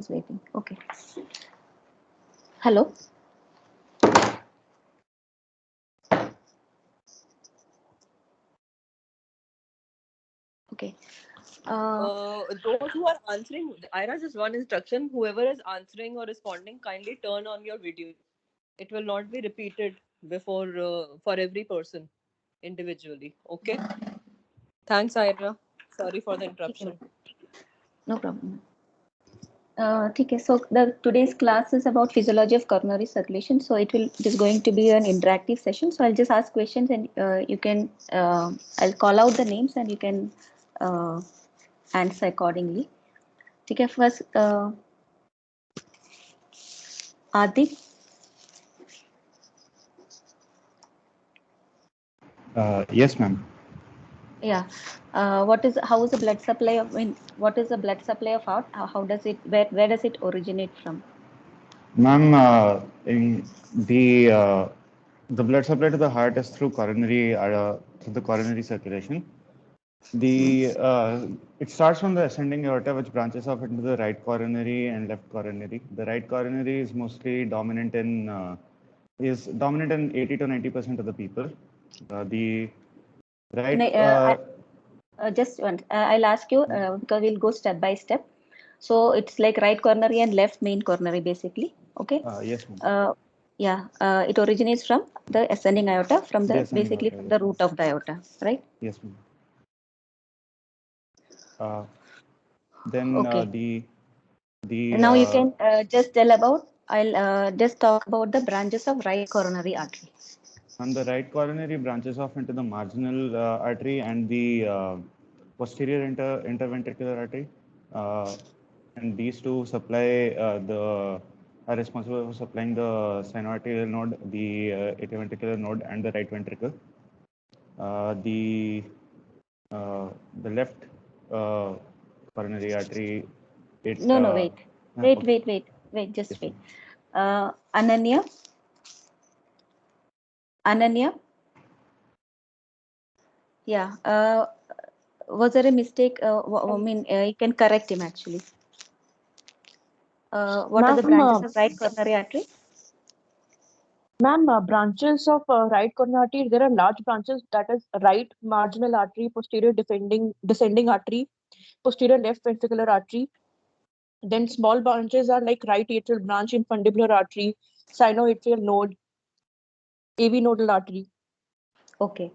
Waiting. Okay. Hello. Okay. Those who are answering, Ira, just one instruction. Whoever is answering or responding, kindly turn on your video. It will not be repeated before for every person individually. Okay. Thanks, Ira. Sorry for the ठीक है. interruption. No problem. ठीक है. So the today's class is about physiology of coronary circulation. So it is going to be an interactive session. So I'll just ask questions and you can I'll call out the names and you can uh, answer accordingly. ठीक है. First Adi. Yes, ma'am. Yeah. How is the blood supply of, what is the blood supply of heart? How does it, where does it originate from? Ma'am, in the blood supply to the heart is through the coronary circulation. It starts from the ascending aorta, which branches off into the right coronary and left coronary. The right coronary is mostly dominant in 80 to 90% of the people. The right. Just one, I'll ask you because we'll go step by step. So it's like right coronary and left main coronary basically. Okay. Yes, ma'am. Yeah. It originates from the ascending aorta, from the ascending basically aorta, from yes, the ma'am. root of the aorta, right? Yes, ma'am. Then Okay. the Now you can just tell about. I'll just talk about the branches of right coronary artery. and the right coronary branches off into the marginal artery and the posterior interventricular artery, and these two are responsible for supplying the sinoarterial node, the atrioventricular node, and the right ventricle. Uh, the the left coronary artery, it No, wait. okay. Just Yes, wait. ma'am. Ananya. Ananya. Yeah. Was there a mistake? I mean, you can correct him actually. What are the Ma'am, branches of right coronary artery? ma'am, branches of right coronary artery, there are large branches, that is right marginal artery, posterior descending artery, posterior left ventricular artery. Then small branches are like right atrial branch, infundibular artery, sinoatrial node, AV nodal artery. Okay.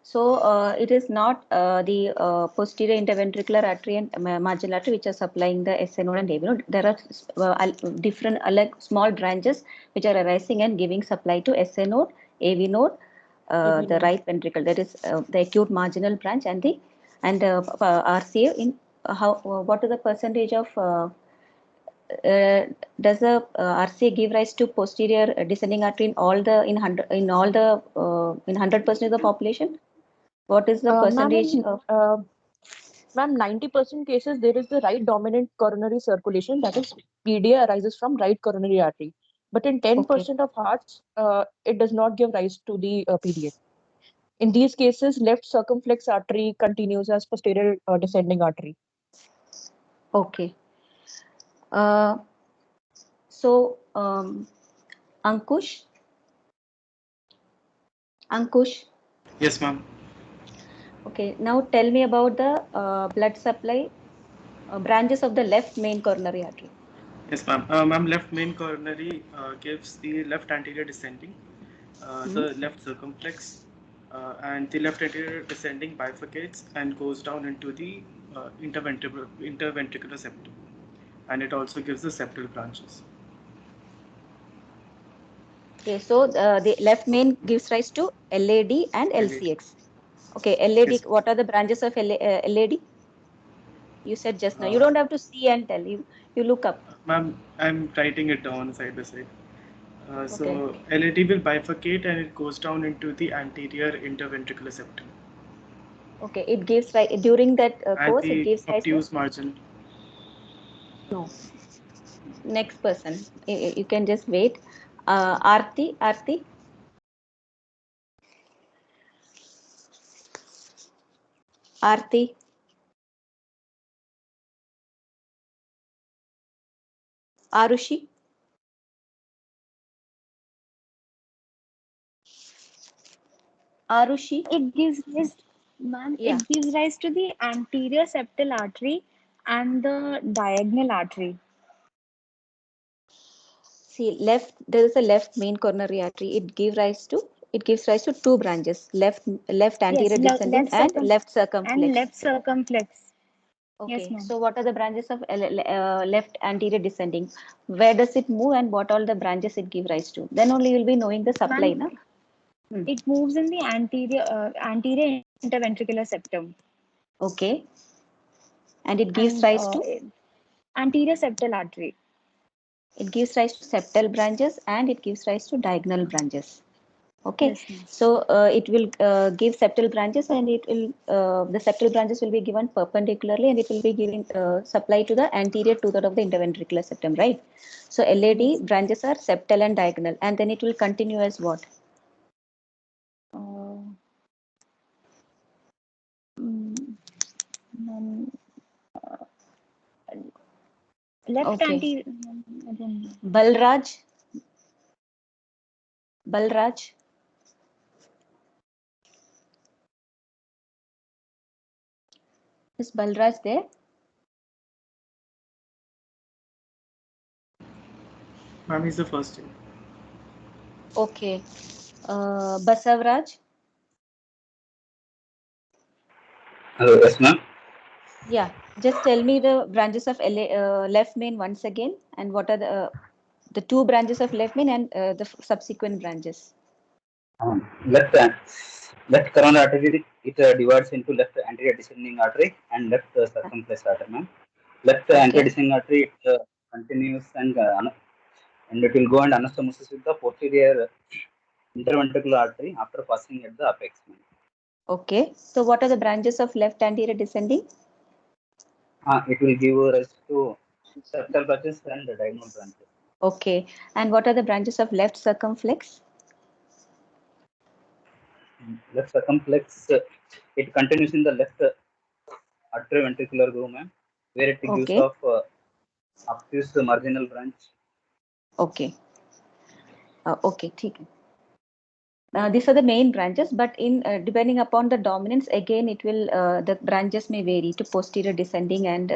So it is not the posterior interventricular artery and marginal artery which are supplying the SA node and AV node. There are different like small branches which are arising and giving supply to SA node, AV node, AV the node. right ventricle. That is the acute marginal branch and the RCA. In how what is the percentage of does the RCA give rise to posterior descending artery in all the in all the in 100% of the population? What is the Ma'am, percentage in of? ma'am, 90% cases there is the right dominant coronary circulation, that is PDA arises from right coronary artery. But in Okay, 10% of hearts, it does not give rise to the PDA. In these cases, left circumflex artery continues as posterior descending artery. okay. Uh, so Ankush, Ankush. Yes, ma'am. Okay, now tell me about the blood supply branches of the left main coronary artery. Yes, ma'am. Ma'am, left main coronary gives the left anterior descending, Hmm? the left circumflex, and the left anterior descending bifurcates and goes down into the interventricular septum, and it also gives the septal branches. Okay, so the left main gives rise to LAD and LAD. LCX. Okay, LAD. Yes, What are the branches of LAD? You said just now. You uh, don't have to see and tell. You look up. ma'am. I'm writing it down side by side. Okay. So LAD will bifurcate and it goes down into the anterior interventricular septum, Okay. It gives right during that and course. It the gives rise to obtuse margin. no. Next person. You can just wait. Arti. Arti. Arti. Arushi? Arushi? It gives rise, ma'am, Yeah. it gives rise to the anterior septal artery and the diagonal artery. See, there is a left main coronary artery. It gives rise to two branches, left anterior descending and left circumflex. And left circumflex. Okay, Yes, ma'am. so what are the branches of left anterior descending? Where does it move and what all the branches it give rise to? Then only you'll be knowing the supply, na? It moves in the anterior interventricular septum. Okay. And it gives rise to? Anterior septal artery. It gives rise to septal branches and it gives rise to diagonal branches. Okay, Yes, ma'am. so it will give septal branches and it will the septal branches will be given perpendicularly and it will be giving supply to the anterior two-third of the interventricular septum, right? So LAD Yes. branches are septal and diagonal, and then it will continue as what? Left Okay. anterior. Balraj. Is Balraj there? Ma'am, he's the first year. Okay. Basavraj. Hello, yes, ma'am. Yeah, just tell me the branches of left main once again, and what are the two branches of left main and the subsequent branches. Left coronary artery, it divides into left anterior descending artery and left circumflex artery, ma'am. Left anterior descending artery, it continues and it will go and anastomosis with the posterior interventricular artery after passing at the apex, ma'am. Okay, so what are the branches of left anterior descending? It will give rise to septal branches and diagonal branches. Okay, and what are the branches of left circumflex? Left circumflex, it continues in the left atrioventricular groove, ma'am, where it gives off obtuse marginal branch. Okay. Okay, ठीक है. These are the main branches, but in depending upon the dominance, again it will the branches may vary to posterior descending and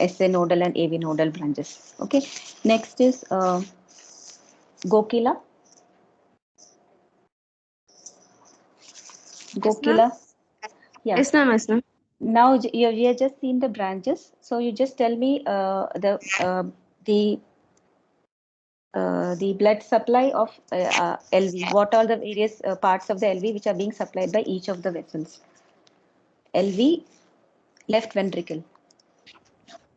SA nodal and AV nodal branches. Okay, next is Gokila. Gokila. Yeah. Yes, ma'am. Yes, ma'am. Now you have just seen the branches, so you just tell me the blood supply of LV. What are the various parts of the LV which are being supplied by each of the vessels? LV, left ventricle.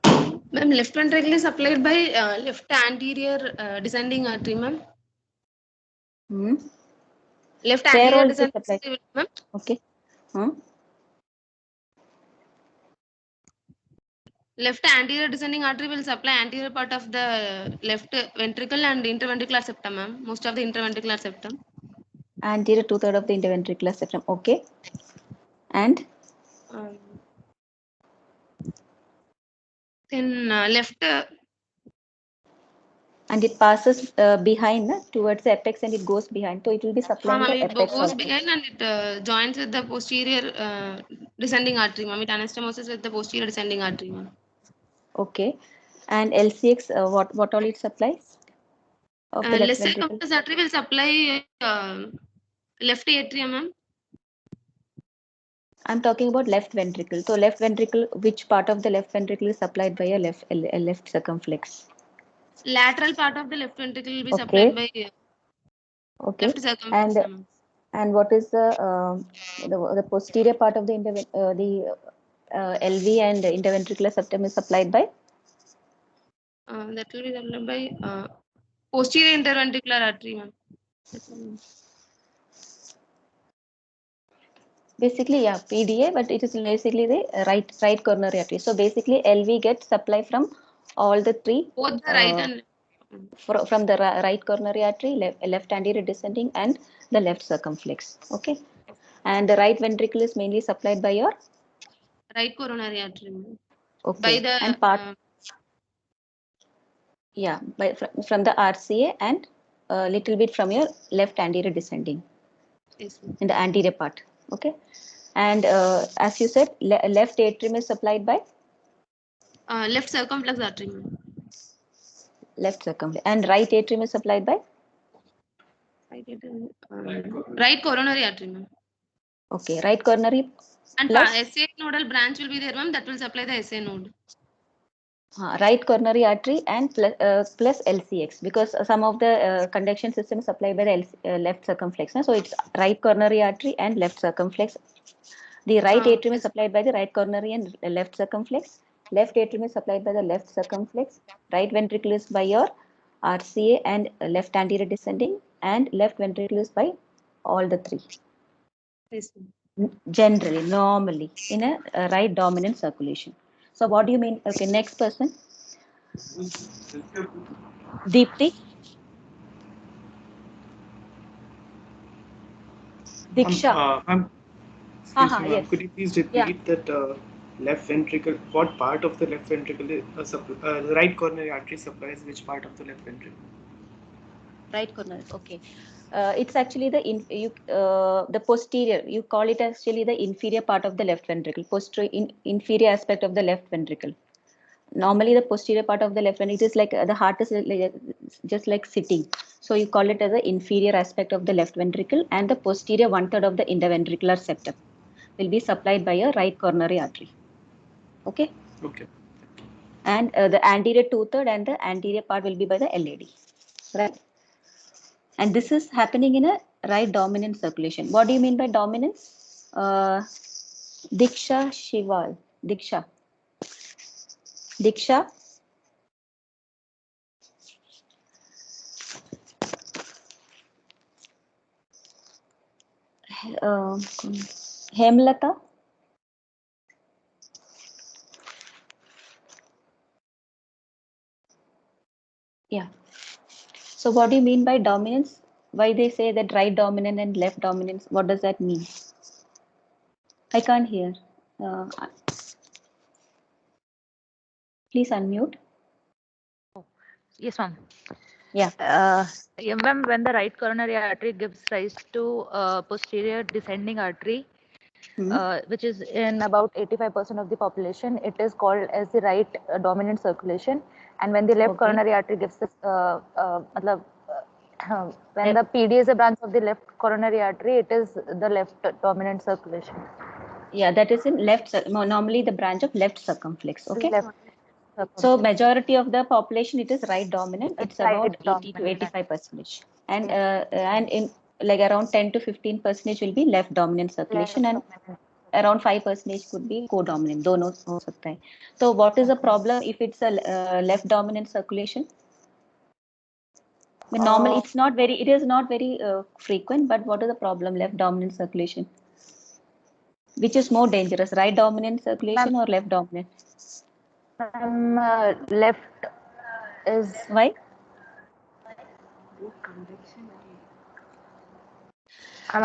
Ma'am, left ventricle is supplied by left anterior descending artery, ma'am. Left Where anterior all is it descending supplied? artery, ma'am. Okay. Left anterior descending artery will supply anterior part of the left ventricle and interventricular septum, ma'am. Most of the interventricular septum. Anterior two-third of the interventricular septum. Okay. And? Then left. And it passes behind towards the apex and it goes behind. So it will be supplying the It apex goes also. behind and it joins with the posterior descending artery, ma'am. It anastomosis with the posterior descending artery, ma'am. Okay. And LCX, what all it supplies? Of the left ventricle? Circumflex artery will supply left atrium, ma'am. I'm talking about left ventricle. So left ventricle, which part of the left ventricle is supplied by a left circumflex? Lateral part of the left ventricle will be supplied by left circumflex. And what is the posterior part of the LV and interventricular septum is supplied by? That will be supplied by posterior interventricular artery, ma'am. Basically, yeah, PDA, but it is basically the right coronary artery. So basically, LV gets supply from all the three. Both the right and from the right coronary artery, left anterior descending, and the left circumflex. Okay, and the right ventricle is mainly supplied by your right coronary artery. Okay, By the and part Yeah, from the RCA and a little bit from your left anterior descending Yes, ma'am. in the anterior part. Okay. And as you said, left atrium is supplied by Left circumflex artery, ma'am. left circumflex, and right atrium is supplied by Right coronary artery, ma'am. okay, right coronary And plus SA nodal branch will be there, ma'am. That will supply the SA node. right coronary artery and plus LCX, because some of the conduction system is supplied by the left circumflex. So it's right coronary artery and left circumflex. The right atrium is supplied by the right coronary and left circumflex. Left atrium is supplied by the left circumflex. Right ventricle is by your RCA and left anterior descending, and left ventricle is by all the three. Yes, ma'am. Generally, normally, in a right dominant circulation. So what do you mean? Okay, next person. Deepti. Diksha. Excuse me, ma'am. Yes. Could you please repeat that left ventricle? What part of the left ventricle right coronary artery supplies which part of the left ventricle? Right corner. Okay. It's actually the posterior. You call it actually the inferior part of the left ventricle. Inferior aspect of the left ventricle. Normally, the posterior part of the left ventricle is like the heart is just like sitting. So you call it as the inferior aspect of the left ventricle, and the posterior 1/3 of the interventricular septum will be supplied by a right coronary artery. Okay. Okay. And the anterior 2/3 and the anterior part will be by the LAD. Right. And this is happening in a right dominant circulation. What do you mean by dominance? Diksha Shival. Diksha. Diksha. Hemlata. Yeah. So what do you mean by dominance? Why they say that right dominant and left dominance? What does that mean? I can't hear. Please unmute. Yes, ma'am. Yeah. Yeah, ma'am, when the right coronary artery gives rise to posterior descending artery, which is in about 85% of the population, it is called as the right dominant circulation. And when the left coronary artery gives this, when the PD is a branch of the left coronary artery, it is the left dominant circulation. Yeah, that is in left, normally the branch of left circumflex. Okay. So Circumflex. majority of the population, it is right dominant. It's about 80 to 85%, and in like around 10 to 15% will be left dominant circulation, and around 5% could be co-dominant. Dono ho sakta hai. So what is the problem if it's a left dominant circulation? But normally it's not very. It is not very frequent. But what is the problem? Left dominant circulation. Which is more dangerous, right dominant circulation or left dominant? Left is why?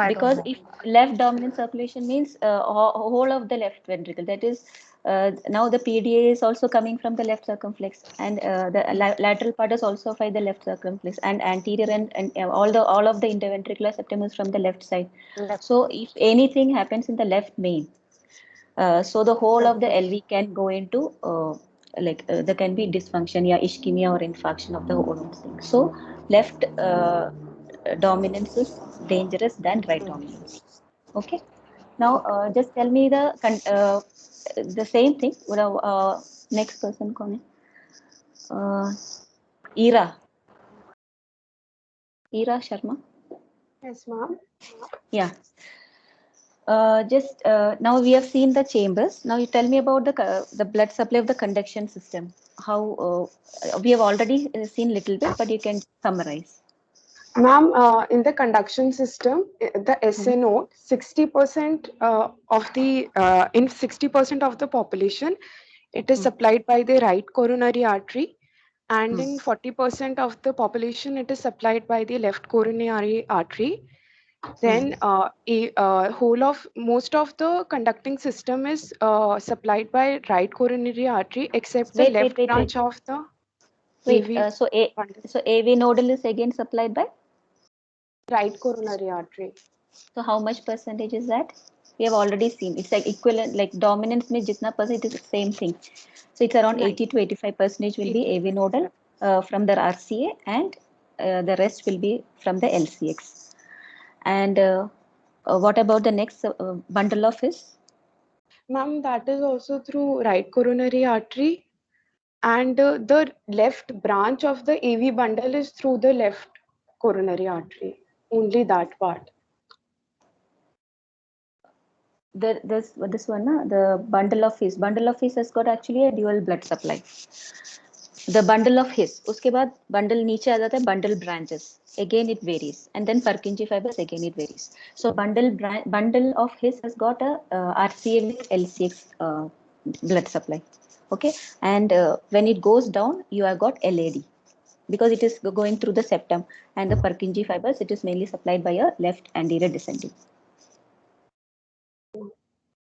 Because if left dominant circulation means whole of the left ventricle, that is now the PDA is also coming from the left circumflex, and the lateral part is also by the left circumflex, and anterior and all of the interventricular septum is from the left side. So if anything happens in the left main, so the whole of the LV can go into there can be dysfunction, ischemia or infarction of the whole thing. So left dominance is dangerous than right dominance. Okay. Now just tell me the same thing. Next person, Ira Sharma. Yes, ma'am. Yeah. Now we have seen the chambers. Now you tell me about the blood supply of the conduction system. How we have already seen little bit, but you can summarize. Ma'am, in the conduction system, the SA node, 60% of the in 60% of the population, it is supplied by the right coronary artery, and in 40% of the population, it is supplied by the left coronary artery. Then most of the conducting system is supplied by right coronary artery, except the left branch of the. Wait, AV so AV nodal is again supplied by? right coronary artery. So how much percentage is that? We have already seen it's like equivalent, like dominance में जितना percent is the same thing. So it's around 80 to 85% will be AV nodal from the RCA, and the rest will be from the LCX. And what about the next bundle of his? Ma'am, that is also through right coronary artery, and the left branch of the AV bundle is through the left coronary artery. Only that part. This one, the bundle of his has got actually a dual blood supply. The bundle of his, उसके बाद bundle नीचे आ जाता है bundle branches. Again it varies, and then Purkinje fibers again it varies. So bundle of his has got a RCA with LCX blood supply. Okay, and when it goes down, you have got LAD because it is going through the septum, and the Purkinje fibers, it is mainly supplied by a left anterior descending.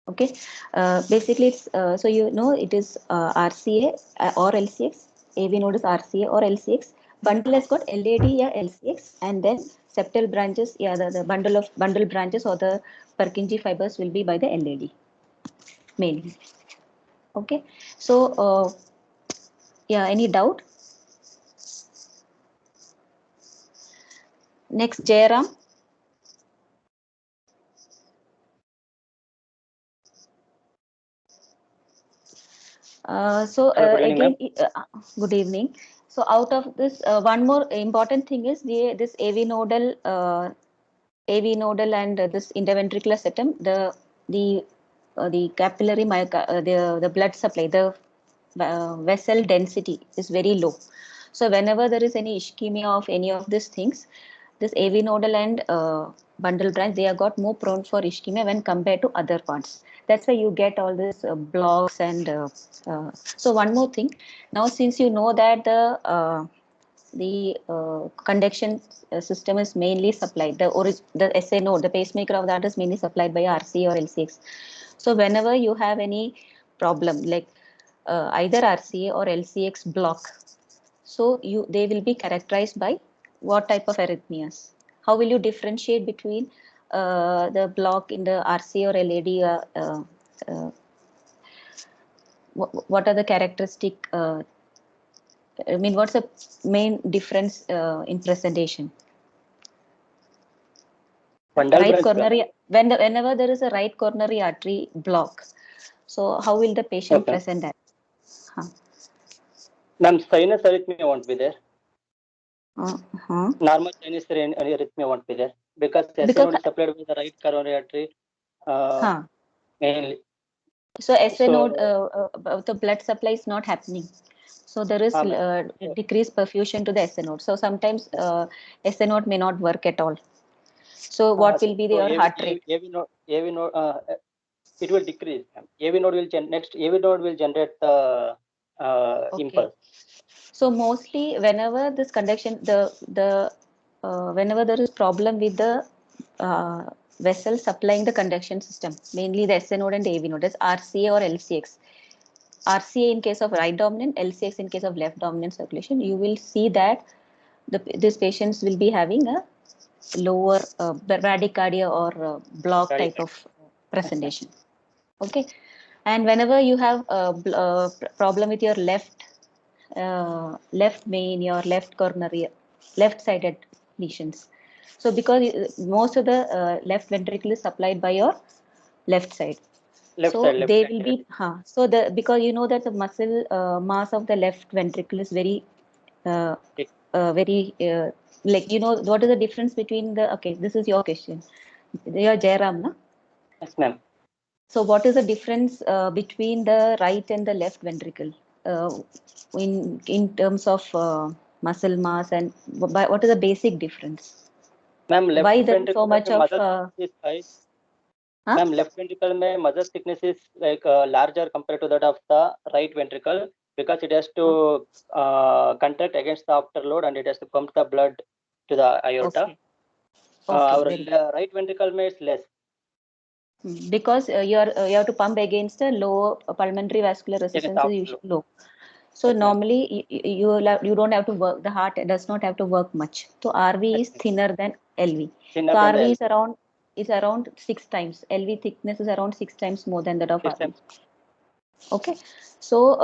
Okay, basically it's so you know it is RCA or LCX. AV node is RCA or LCX. Bundle has got LAD or LCX, and then septal branches, yeah, the bundle branches or the Purkinje fibers will be by the LAD mainly. Okay, so yeah, any doubt? Next, Jairam. Good evening. So out of this, one more important thing is this AV nodal and this interventricular septum, the capillary the blood supply, the vessel density is very low. So whenever there is any ischemia of any of these things, this AV nodal and bundle branch, they are got more prone for ischemia when compared to other parts. That's why you get all these blocks and so one more thing. Now, since you know that the conduction system is mainly supplied, the SA node, the pacemaker of that is mainly supplied by RCA or LCX. So whenever you have any problem like either RCA or LCX block, so they will be characterized by what type of arrhythmias? How will you differentiate between the block in the RCA or LAD? What are the characteristic? I mean, what's the main difference in presentation? Right coronary, whenever there is a right coronary artery block, so how will the patient present that? Ma'am, sinus arrhythmia won't be there. Normal sinus arrhythmia won't be there because SA node is supplied with the right coronary artery mainly. So SA node, the blood supply is not happening. So there is decreased perfusion to the SA node. So sometimes SA node may not work at all. So what will be your heart rate? AV node, it will decrease. AV node will generate the impulse. So mostly whenever this conduction, whenever there is problem with the vessel supplying the conduction system, mainly the SA node and the AV node, that's RCA or LCX. RCA in case of right dominant, LCX in case of left dominant circulation, you will see that these patients will be having a lower bradycardia or block type of presentation. Okay, and whenever you have a problem with your left main, your left coronary, left-sided lesions. So because most of the left ventricle is supplied by your left side. They will be so because you know that the muscle mass of the left ventricle is very like, you know, what is the difference between the, okay, this is your question. Your Jairam, na? Yes, ma'am. So what is the difference between the right and the left ventricle in terms of muscle mass, and what is the basic difference? Ma'am, why there is so much of Ma'am, left ventricle mein muscle thickness is like larger compared to that of the right ventricle because it has to contract against the afterload and it has to pump the blood to the aorta. Our right ventricle mein is less. Because you have to pump against the low pulmonary vascular resistance is usually low. So Yes, ma'am. normally you don't have to work. The heart does not have to work much. So RV is thinner than LV. Thinner So than the RV L. is around 6 times. LV thickness is around 6 times more than that of Yes, RV. ma'am. Okay, so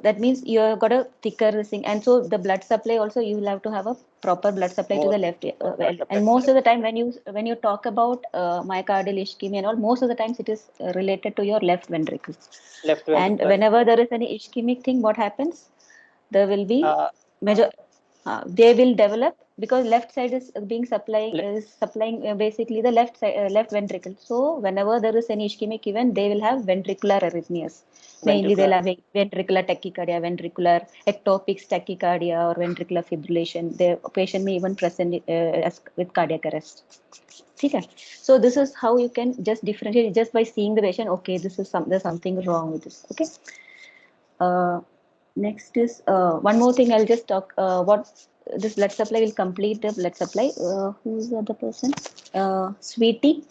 that means you've got a thicker thing, and so the blood supply also you will have to have a proper blood supply to More the left. blood supply And to most the of the time when you talk about myocardial ischemia and all, most of the times it is related to your left ventricle. left And ventricle. whenever there is any ischemic thing, what happens? There will be Uh, major. They will develop because left side is being le- supplying basically the left side, left ventricle. So whenever there is any ischemic event, they will have ventricular arrhythmias. Mainly they'll ventricular. have ventricular tachycardia, ventricular ectopic tachycardia, or ventricular fibrillation. The patient may even present with cardiac arrest. Okay. So this is how you can just differentiate just by seeing the patient. Okay, this is there's something wrong with this. Okay. Next is one more thing. I'll just talk what this blood supply will complete the blood supply. Who's the other person? Sweetie.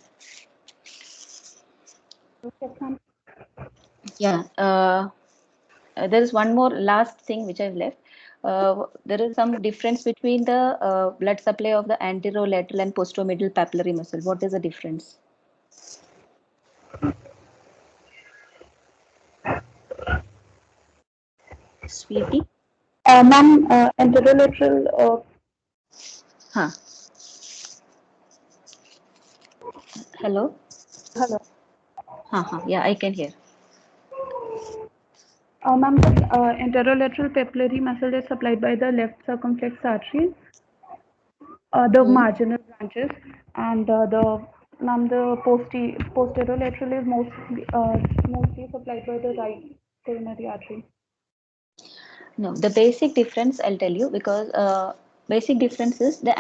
Yeah. There is one more last thing which I've left. There is some difference between the blood supply of the anterolateral and posteromedial papillary muscle. What is the difference? Sweetie? Ma'am, anterolateral. Huh. Hello? Hello. Yeah, I can hear. Ma'am, the anterolateral papillary muscle is supplied by the left circumflex artery, the marginal branches, and the posterolateral is mostly supplied by the right coronary artery. No, the basic difference I'll tell you because basic difference is the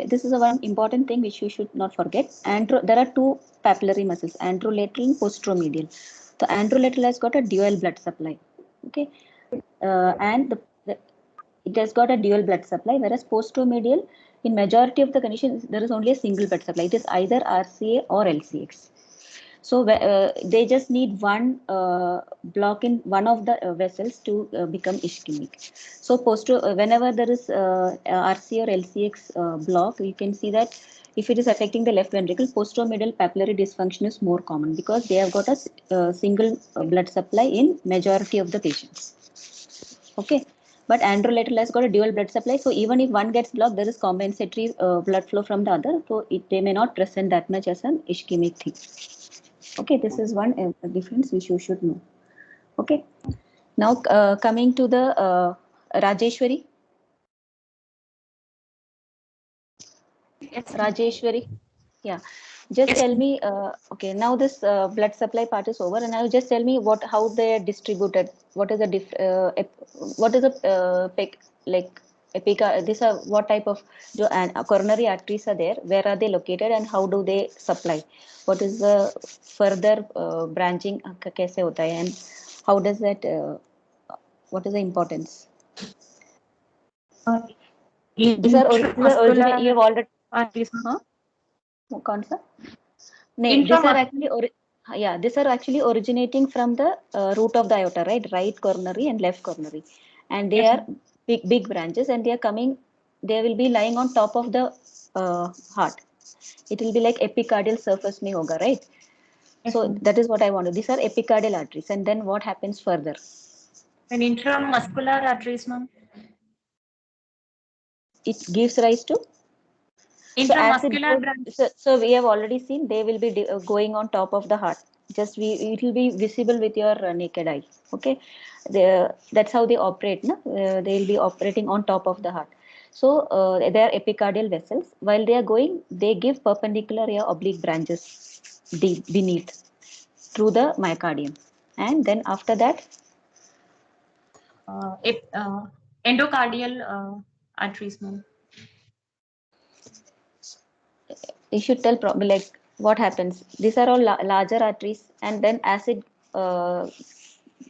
this is a one important thing which you should not forget. There are two papillary muscles, anterolateral and posteromedial. The anterolateral has got a dual blood supply. Okay, and it has got a dual blood supply, whereas posteromedial, in majority of the conditions, there is only a single blood supply. It is either RCA or LCX. So they just need one block in one of the vessels to become ischemic. So whenever there is RC or LCX block, you can see that if it is affecting the left ventricle, posteromedial papillary dysfunction is more common because they have got a single blood supply in majority of the patients. Okay. But anterolateral has got a dual blood supply. So even if one gets blocked, there is compensatory blood flow from the other. So they may not present that much as an ischemic thing. Okay, this is one difference which you should know. Okay. Now coming to the Rajeshwari. Yes, Rajeshwari. Yeah. Just tell me. Okay. Now this blood supply part is over, and now just tell me how they are distributed. What is the what is the like epica? These are what type of coronary arteries are there? Where are they located, and how do they supply? What is the further branching? कैसे होता है, and how does that? What is the importance? These are originate. You have already. Huh? कौन सा? These are actually these are actually originating from the root of the aorta, right coronary and left coronary, and they are big branches, and they are coming. They will be lying on top of the heart. It will be like epicardial surface में होगा, right? So that is what I wanted. These are epicardial arteries, and then what happens further? And intramuscular arteries, ma'am. It gives rise to. So we have already seen they will be going on top of the heart. It will be visible with your naked eye. Okay, that's how they operate. No? They will be operating on top of the heart. So they are epicardial vessels. While they are going, they give perpendicular or oblique branches deep beneath through the myocardium, and then after that, endocardial arteries, ma'am. You should tell probably like what happens. These are all larger arteries, and then as it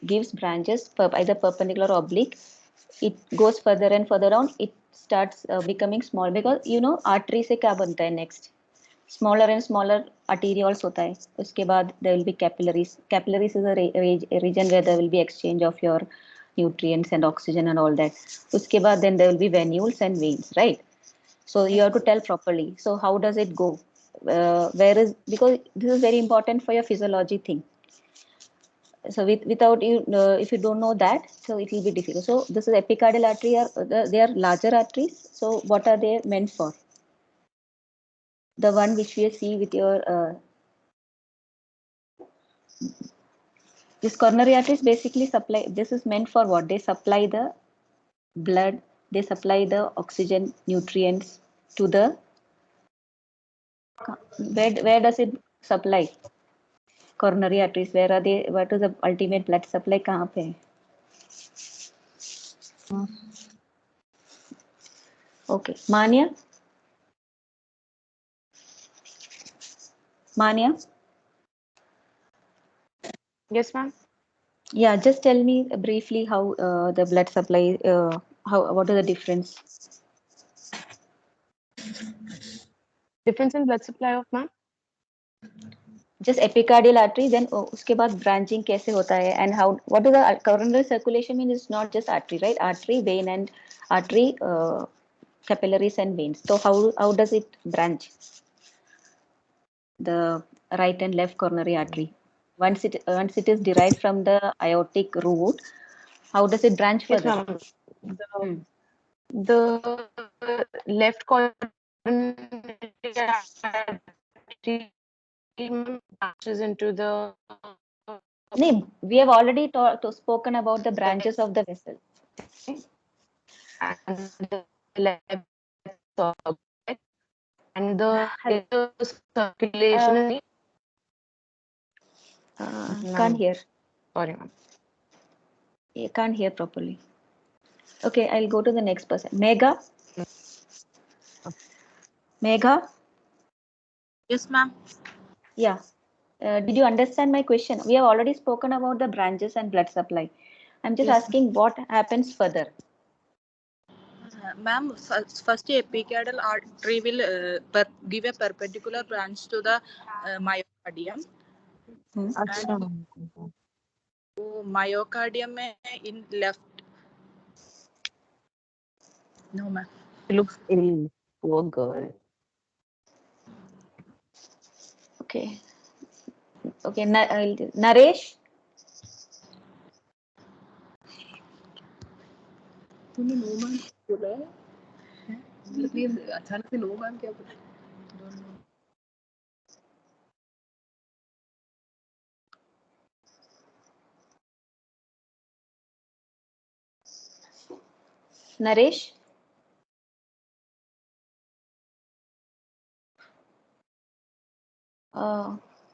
gives branches either perpendicular or oblique, it goes further and further down. It starts becoming small because artery से क्या बनता है next? Smaller and smaller arterioles होता है. उसके बाद there will be capillaries. Capillaries is a region where there will be exchange of your nutrients and oxygen and all that. Uske baad then there will be venules and veins, right? So you have to tell properly. So how does it go? Where is, because this is very important for your physiology thing. So without you, if you don't know that, so it will be difficult. So this is epicardial artery, they are larger arteries. So what are they meant for? The one which we see with your this coronary arteries basically supply. This is meant for what? They supply the blood. They supply the oxygen, nutrients to the. Where does it supply? Coronary arteries. Where are they? What is the ultimate blood supply? कहाँ पे है? Okay, Mania. Mania. Yes, ma'am. Yeah, just tell me briefly how the blood supply. What is the difference? Difference in blood supply of ma'am? Just epicardial artery, then उसके बाद branching कैसे होता है, and how, what is the coronary circulation mean? It's not just artery, right? Artery, vein, and artery, capillaries and veins. So how does it branch? The right and left coronary artery. Once it is derived from the aortic root, how does it branch further? Yes, the left coronary artery branches into the. No, we have already spoken about the branches of the vessel. And the left and the circulation. Can't hear. Sorry, ma'am. You can't hear properly. Okay, I'll go to the next person. Megha. Megha. Yes, ma'am. Yeah. Did you understand my question? We have already spoken about the branches and blood supply. I'm just asking what happens further. Ma'am, first epicardial artery will give a perpendicular branch to the myocardium. And myocardium in left. No, ma'am. She looks ill. Poor girl. Okay. Okay, Naresh. तूने no ma'am बोला है? मतलब अचानक से no ma'am क्या बोला? Naresh.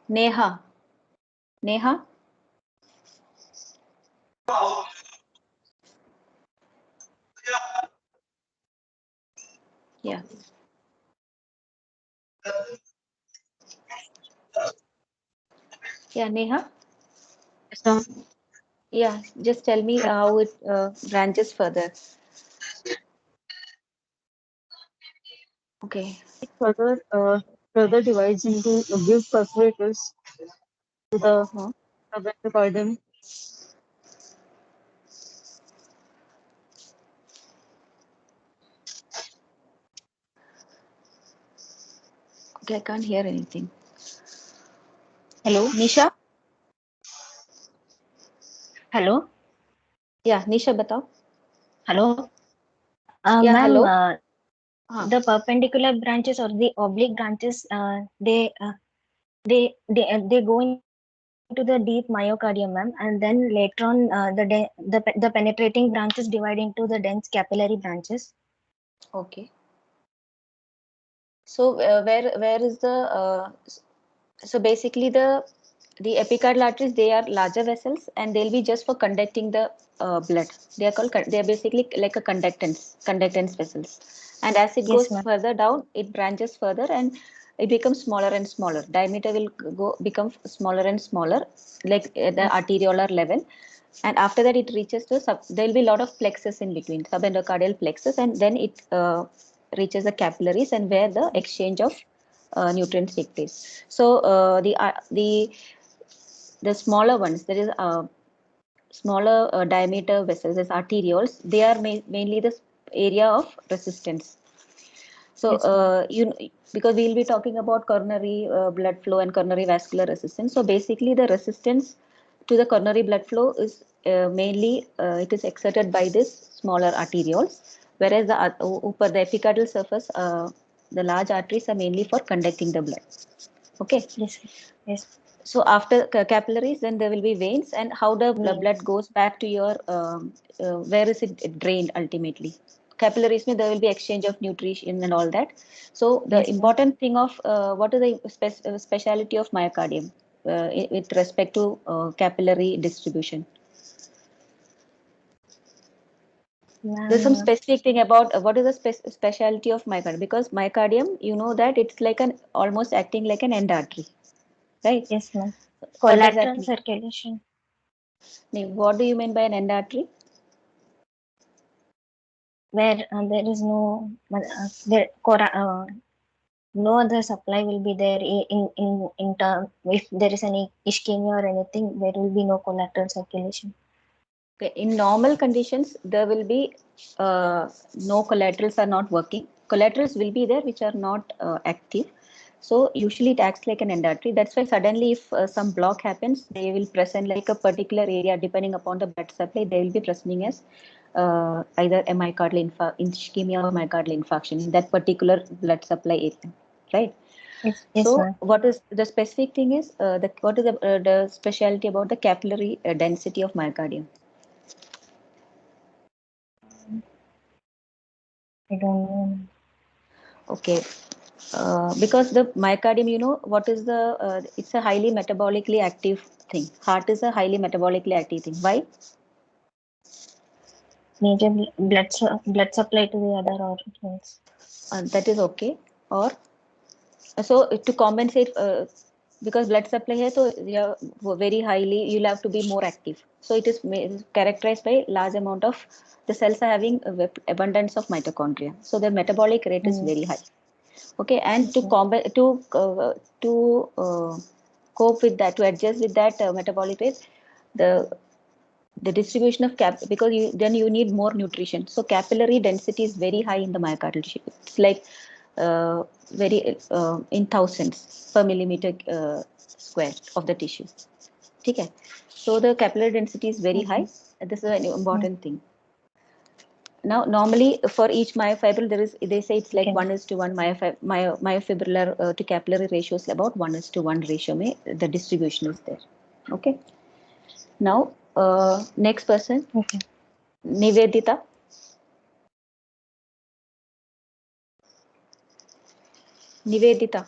Neha. Neha. Yeah. Yeah, Neha. Yeah, just tell me how it branches further. Okay. It further divides into gives perforators to the ventricle. Okay, I can't hear anything. Hello, Nisha. Hello. Yeah, Nisha, batao. Hello. Yeah, Ma'am, hello. the perpendicular branches or the oblique branches, they go into the deep myocardium, ma'am, and then later on, the penetrating branches divide into the dense capillary branches. Okay. So where is the so basically the epicardial arteries, they are larger vessels and they'll be just for conducting the blood. They are basically like a conductance vessels. And as it goes further down, it branches further and it becomes smaller and smaller. Diameter will become smaller and smaller, like at the arteriolar level. And after that, it reaches to there will be a lot of plexus in between, subendocardial plexus, and then it reaches the capillaries, and where the exchange of nutrients take place. So the smaller ones, there is smaller diameter vessels as arterioles, they are mainly the area of resistance. So because we'll be talking about coronary blood flow and coronary vascular resistance. So basically the resistance to the coronary blood flow is mainly it is exerted by this smaller arterioles, whereas the epicardial surface, the large arteries are mainly for conducting the blood. Okay. Yes. So after capillaries, then there will be veins, and how the blood goes back to your where is it drained ultimately? Capillaries mean there will be exchange of nutrition and all that. So the important thing of what is the speciality of myocardium with respect to capillary distribution? There's some specific thing about what is the speciality of myocardium, because myocardium, you know that it's like an almost acting like an end artery, right? Yes, ma'am. What does that Collateral mean? circulation. What do you mean by an end artery? Where there is no no other supply will be there in term, if there is any ischemia or anything, there will be no collateral circulation. Okay. In normal conditions, there will be no collaterals are not working. Collaterals will be there which are not active. So usually it acts like an end artery. That's why suddenly if some block happens, they will present like a particular area depending upon the blood supply. They will be presenting as either a myocardial ischemia or myocardial infarction in that particular blood supply area, right? Yes, so what is the specific thing is what is the specialty about the capillary density of myocardium? I don't know. Okay. Because the myocardium, you know, what is the, it's a highly metabolically active thing. Heart is a highly metabolically active thing. Why? Major blood supply to the other organs. That is okay. Or, so to compensate, because blood supply here, so you are very highly, you'll have to be more active. So it is characterized by large amount of, the cells are having abundance of mitochondria. So the metabolic rate is very high. Okay, and to combat to cope with that, to adjust with that metabolic rate, the distribution of because then you need more nutrition. So capillary density is very high in the myocardial tissue. It's like very in thousands per millimeter square of the tissue. Okay, so the capillary density is very high. This is an important thing. Now, normally for each myofibril, there is, they say it's like 1:1 myofibrillar to capillary ratio is about 1:1 ratio. The distribution is there. Okay. Now, next person. Okay. Nivedita. Nivedita.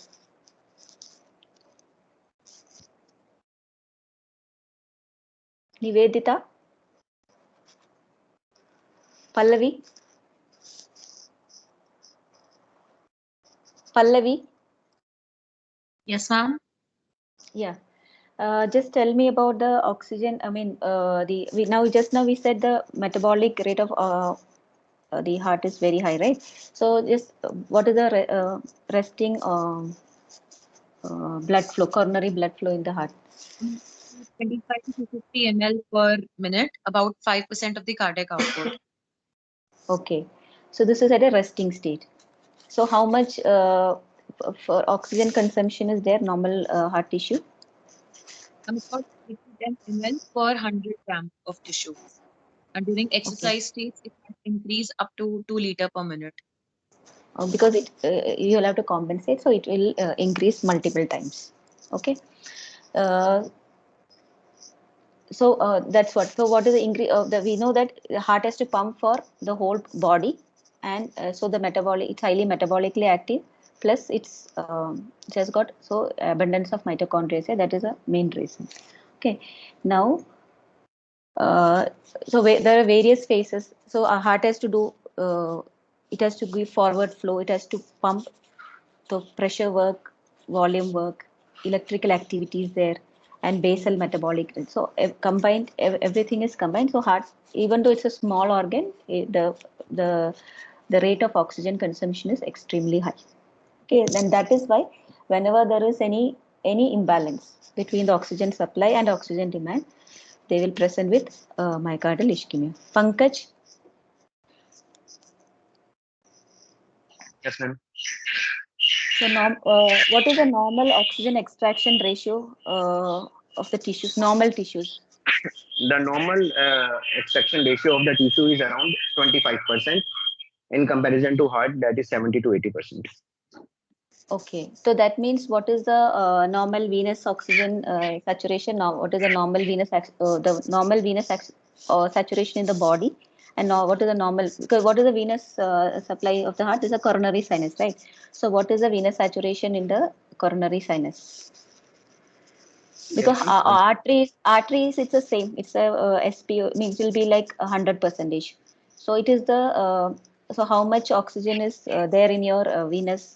Nivedita. Pallavi. Pallavi. Yes, ma'am. Yeah. Just tell me about the oxygen. I mean, just now we said the metabolic rate of the heart is very high, right? So just what is the resting blood flow, coronary blood flow in the heart? 25 to 50 ml per minute, about 5% of the cardiac output. Okay, so this is at a resting state. So how much for oxygen consumption is there, normal heart tissue? About 10 ml per 100 grams of tissue. And during exercise states, it can increase up to 2 liters per minute. Because you will have to compensate, so it will increase multiple times. Okay. So that's what. So what is the increase of the? We know that the heart has to pump for the whole body, and so the it's highly metabolically active. Plus, it has got so abundance of mitochondria. So that is a main reason. Okay. Now, so there are various phases. So our heart has to do. It has to give forward flow. It has to pump. So pressure work, volume work, electrical activities there, and basal metabolic rate. So combined, everything is combined. So heart, even though it's a small organ, the rate of oxygen consumption is extremely high. Okay, then that is why whenever there is any imbalance between the oxygen supply and oxygen demand, they will present with myocardial ischemia. Pankaj? Yes, ma'am. So, what is the normal oxygen extraction ratio of the tissues, normal tissues? The normal extraction ratio of the tissue is around 25% in comparison to heart, that is 70 to 80%. Okay, so that means what is the normal venous oxygen saturation now? What is the normal venous saturation in the body? And now what is the normal, because what is the venous supply of the heart is a coronary sinus, right? So what is the venous saturation in the coronary sinus? Because arteries, it's the same. It's a SPO, means it will be like 100%. So it is the so how much oxygen is there in your venous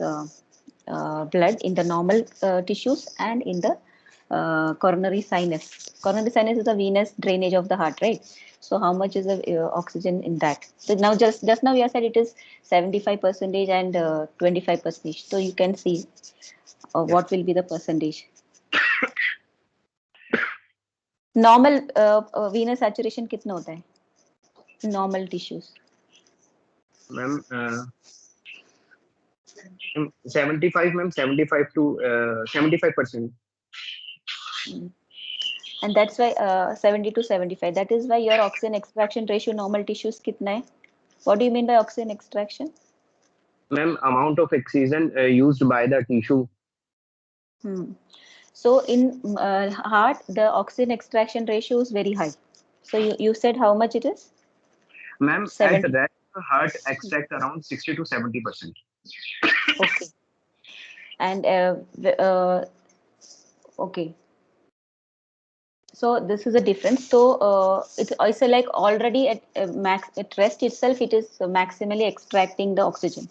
blood in the normal tissues and in the coronary sinus. Coronary sinus is the venous drainage of the heart, right? So how much is the oxygen in that? So now just now we have said it is 75% and 25%. So you can see what will be the percentage. Normal venous saturation कितना होता है normal tissues? Ma'am, 75, ma'am, 75 to 75%. And that's why 70 to 75. That is why your oxygen extraction ratio normal tissues कितना है? What do you mean by oxygen extraction? Ma'am, amount of oxygen used by the tissue. So in heart, the oxygen extraction ratio is very high. So you said how much it is? Ma'am, at rest, heart extract around 60 to 70%. Okay. And okay. So this is a difference. So it's also like already at rest itself, it is maximally extracting the oxygen.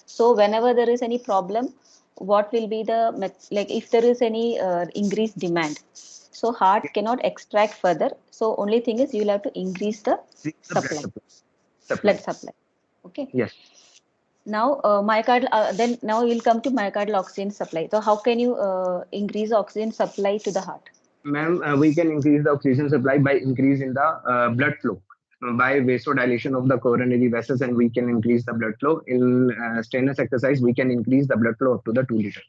So whenever there is any problem, what will be the like if there is any increased demand? So heart cannot extract further. So only thing is you'll have to increase the supply. Blood supply. Okay. Yes. Now myocardial. Then now we'll come to myocardial oxygen supply. So how can you increase oxygen supply to the heart? Ma'am, we can increase the oxygen supply by increasing the blood flow by vasodilation of the coronary vessels, and we can increase the blood flow. In strenuous exercise, we can increase the blood flow up to the 2 liters.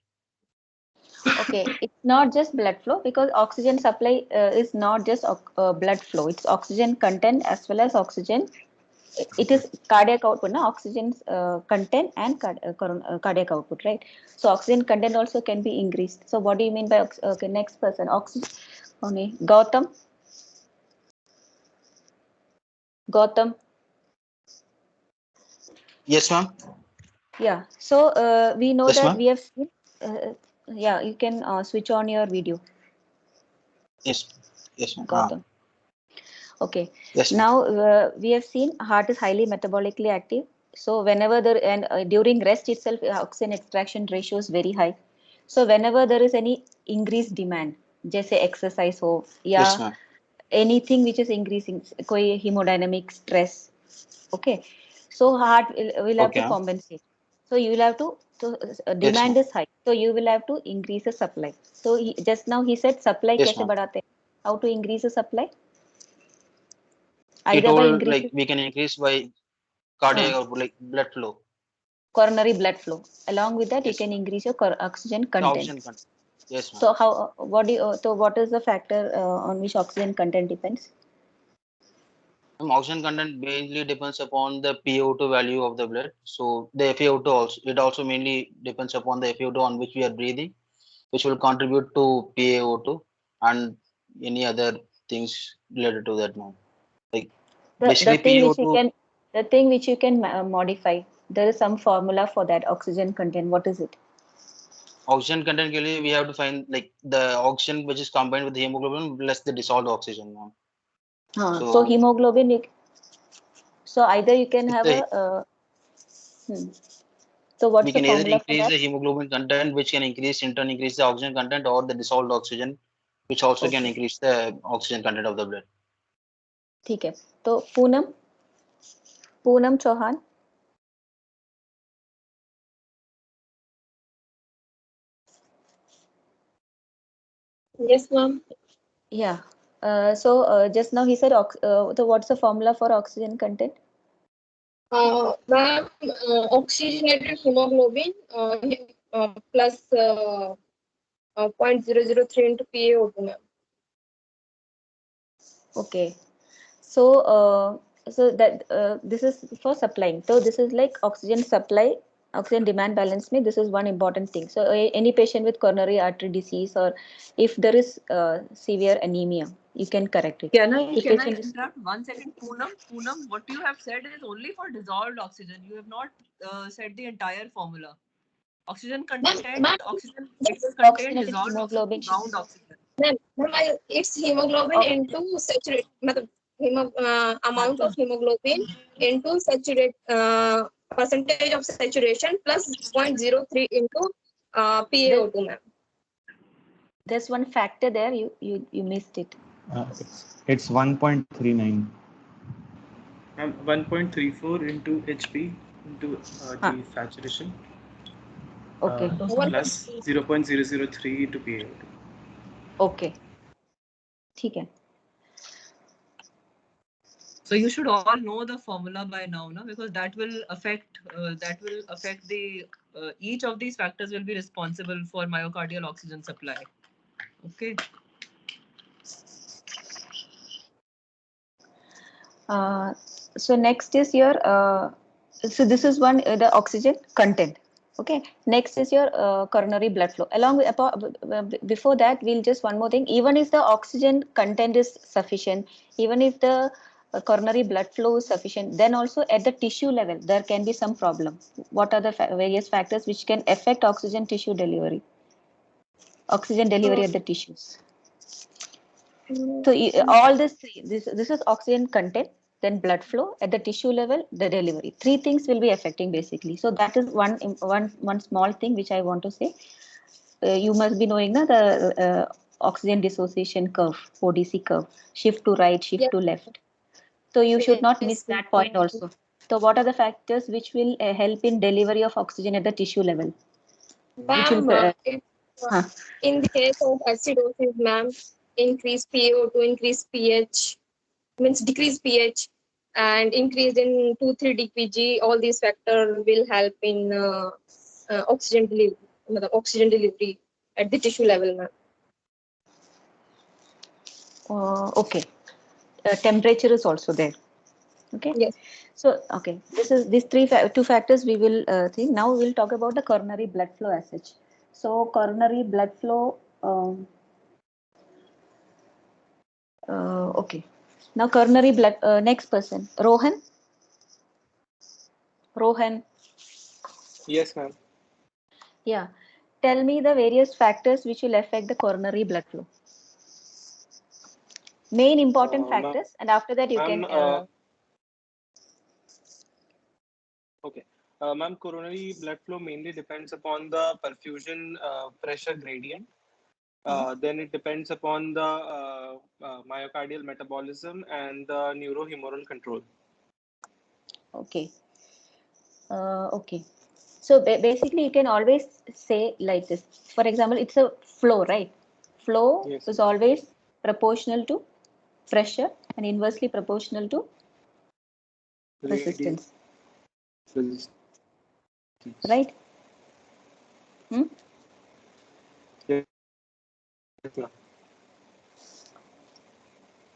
Okay, it's not just blood flow, because oxygen supply is not just blood flow. It's oxygen content as well as oxygen. It is cardiac output, no? Oxygen content and cardiac output, right? So oxygen content also can be increased. So what do you mean by okay? Next person, oxygen. Okay, Gautam. Gautam. Yes, ma'am. Yeah. So we know Yes, that we have seen. Yeah, you can switch on your video. Yes. Yes, ma'am. Gautam. Okay. Yes, now we have seen heart is highly metabolically active. So whenever there and during rest itself, oxygen extraction ratio is very high. So whenever there is any increased demand, just say exercise ho, Yes, yeah, ma'am. anything which is increasing, koi hemodynamic stress. Okay. So heart will have Okay, to compensate. So you will have to. So demand ma'am. is high. So you will have to increase the supply. So just now he said supply Yes, kaise ma'am. badhate? How to increase the supply? He Either by told increasing like we can increase by cardiac output, like blood flow. coronary blood flow. Along with that, you Yes, can ma'am. increase your oxygen The content. oxygen content. Yes, ma'am. So how? What do you? So what is the factor on which oxygen content depends? Oxygen content mainly depends upon the PaO2 value of the blood. So the FaO2 also, it also mainly depends upon the FaO2 on which we are breathing, which will contribute to PaO2 and any other things related to that, ma'am. Like The basically thing which you PaO2 can modify. There is some formula for that oxygen content. What is it? oxygen content के लिए we have to find like the oxygen which is combined with the hemoglobin plus the dissolved oxygen, ma'am. So hemoglobin. So either you can have a. So what's we the can either formula for increase that? the hemoglobin content, which can increase in turn increase the oxygen content, or the dissolved oxygen, which also can increase the oxygen content of the blood. ठीक है. तो Poonam Chauhan. Yes, ma'am. Yeah. Just now he said, what's the formula for oxygen content? Ma'am, oxygenated hemoglobin plus 0.003 into PaO2, ma'am. Okay. So that this is for supplying. So this is like oxygen supply, oxygen demand balance. This is one important thing. So any patient with coronary artery disease, or if there is severe anemia, you can correct it. Can I If interrupt 1 second? Poonam, what you have said is only for dissolved oxygen. You have not said the entire formula. Oxygen content, oxygen, it will contain oxygenated dissolved hemoglobin. oxygen, bound oxygen. It's hemoglobin into saturated, amount of hemoglobin into saturated percentage of saturation plus 0.03 into PaO2, ma'am. There's one factor there. You missed it. It's 1.39. 1.34 into HP into the saturation. Okay. Plus 0.003 into PaO2. Okay. Okay. So you should all know the formula by now, no? Because that will affect the each of these factors will be responsible for myocardial oxygen supply. Okay. So next is your so this is one the oxygen content. Okay. Next is your coronary blood flow. Along with before that, we'll just one more thing. Even if the oxygen content is sufficient, even if the coronary blood flow is sufficient, then also at the tissue level there can be some problem. What are the various factors which can affect oxygen tissue delivery? Oxygen delivery at the tissues. So all this is oxygen content, then blood flow at the tissue level, the delivery. Three things will be affecting basically. So that is one small thing which I want to say. You must be knowing the oxygen dissociation curve, ODC curve, shift to right, shift to left. So you should not miss that point also. So what are the factors which will help in delivery of oxygen at the tissue level? Ma'am, in the case of acidosis, ma'am, increased PaO2, increased pH, means decreased pH, and increase in 2,3-DPG, all these factors will help in oxygen delivery at the tissue level, ma'am. Okay. Temperature is also there. Okay. Yes. So okay, these two factors we will think. Now we will talk about the coronary blood flow as such. So coronary blood flow. Okay. Now coronary blood. Next person, Rohan. Rohan. Yes, ma'am. Yeah. Tell me the various factors which will affect the coronary blood flow. Main important factors, and after that you can. Okay. Ma'am, coronary blood flow mainly depends upon the perfusion pressure gradient. Then it depends upon the myocardial metabolism and the neurohumoral control. Okay. Okay. So basically, you can always say like this. For example, it's a flow, right? Flow is always proportional to pressure and inversely proportional to resistance. Right?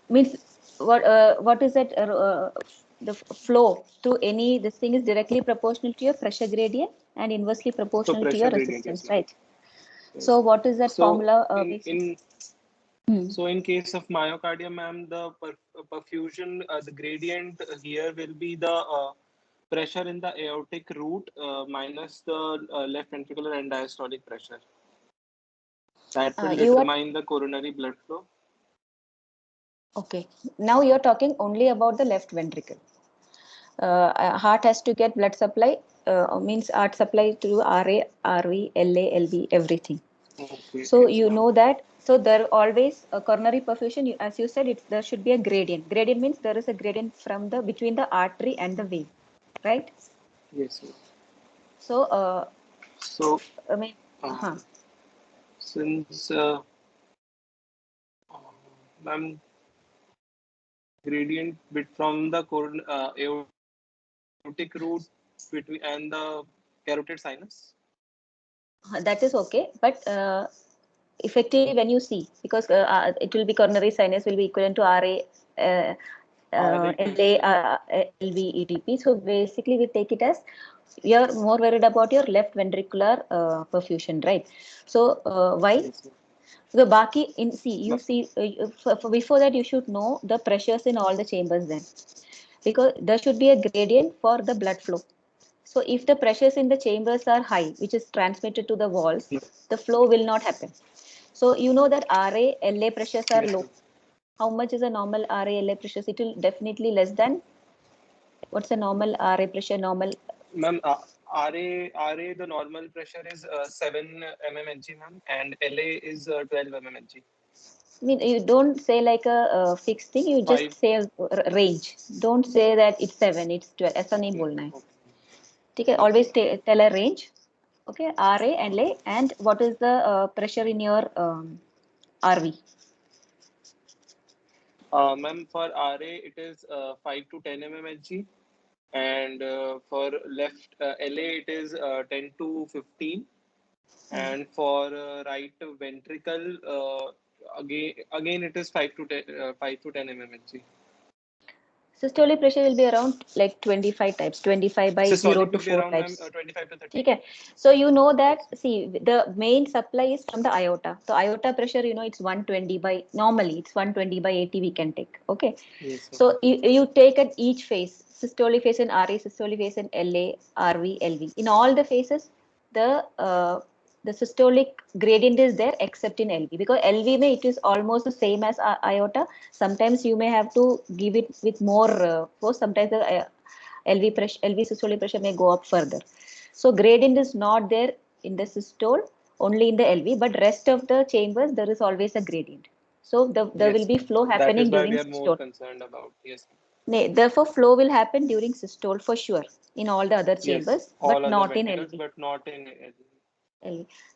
Means what is that? The flow through this thing is directly proportional to your pressure gradient and inversely proportional to your resistance, right? Yes. So what is that formula? So in case of myocardium, ma'am, the perfusion, the gradient here will be the pressure in the aortic root minus the left ventricular and diastolic pressure. That will determine the coronary blood flow. Okay. Now you're talking only about the left ventricle. Heart has to get blood supply, means heart supply through RA, RV, LA, LV, everything. Okay. So you know that. So there always a coronary perfusion, as you said, there should be a gradient. Gradient means there is a gradient from between the artery and the vein, right? Yes. So I mean, since ma'am, gradient bit from the aortic root between and the carotid sinus? That is okay, but effectively when you see, because it will be coronary sinus will be equivalent to RA, LA, LV, EDP. So basically we take it as you are more worried about your left ventricular perfusion, right? So why? So Baki in you see before that you should know the pressures in all the chambers then, because there should be a gradient for the blood flow. So if the pressures in the chambers are high, which is transmitted to the walls, the flow will not happen. So you know that RA, LA pressures are low. How much is a normal RA, LA pressures? It will definitely less than, what's a normal RA pressure, normal? Ma'am, RA, the normal pressure is 7 mmHg, ma'am, and LA is 12 mmHg. I mean, you don't say like a fixed thing, you just say a range. Don't say that it's 7, it's 12. ऐसा नहीं बोलना है. ठीक है, always tell a range. Okay, RA, LA, and what is the pressure in your RV? Ma'am, for RA it is 5 to 10 mmHg, and for left LA it is 10 to 15, and for right ventricle again it is 5 to 10 mmHg. Systolic pressure will be around like 25 types, 25 by Systolic 0 to 4 around, types. 25 to 30. Okay. So you know that, see, the main supply is from the aorta. So aorta pressure, you know, it's 120 by, normally it's 120 by 80 we can take. Okay. Yes, so you take at each phase, systolic phase in RA, systolic phase in LA, RV, LV. In all the phases, the systolic gradient is there except in LV, because LV may it is almost the same as aorta. Sometimes you may have to give it with more force. Sometimes the LV pressure, LV systolic pressure may go up further. So gradient is not there in the systole, only in the LV, but rest of the chambers there is always a gradient. So there will be flow happening during systole. That is why we are more concerned about. Yes. Therefore, flow will happen during systole for sure in all the other chambers, but not in LV. But not in LV.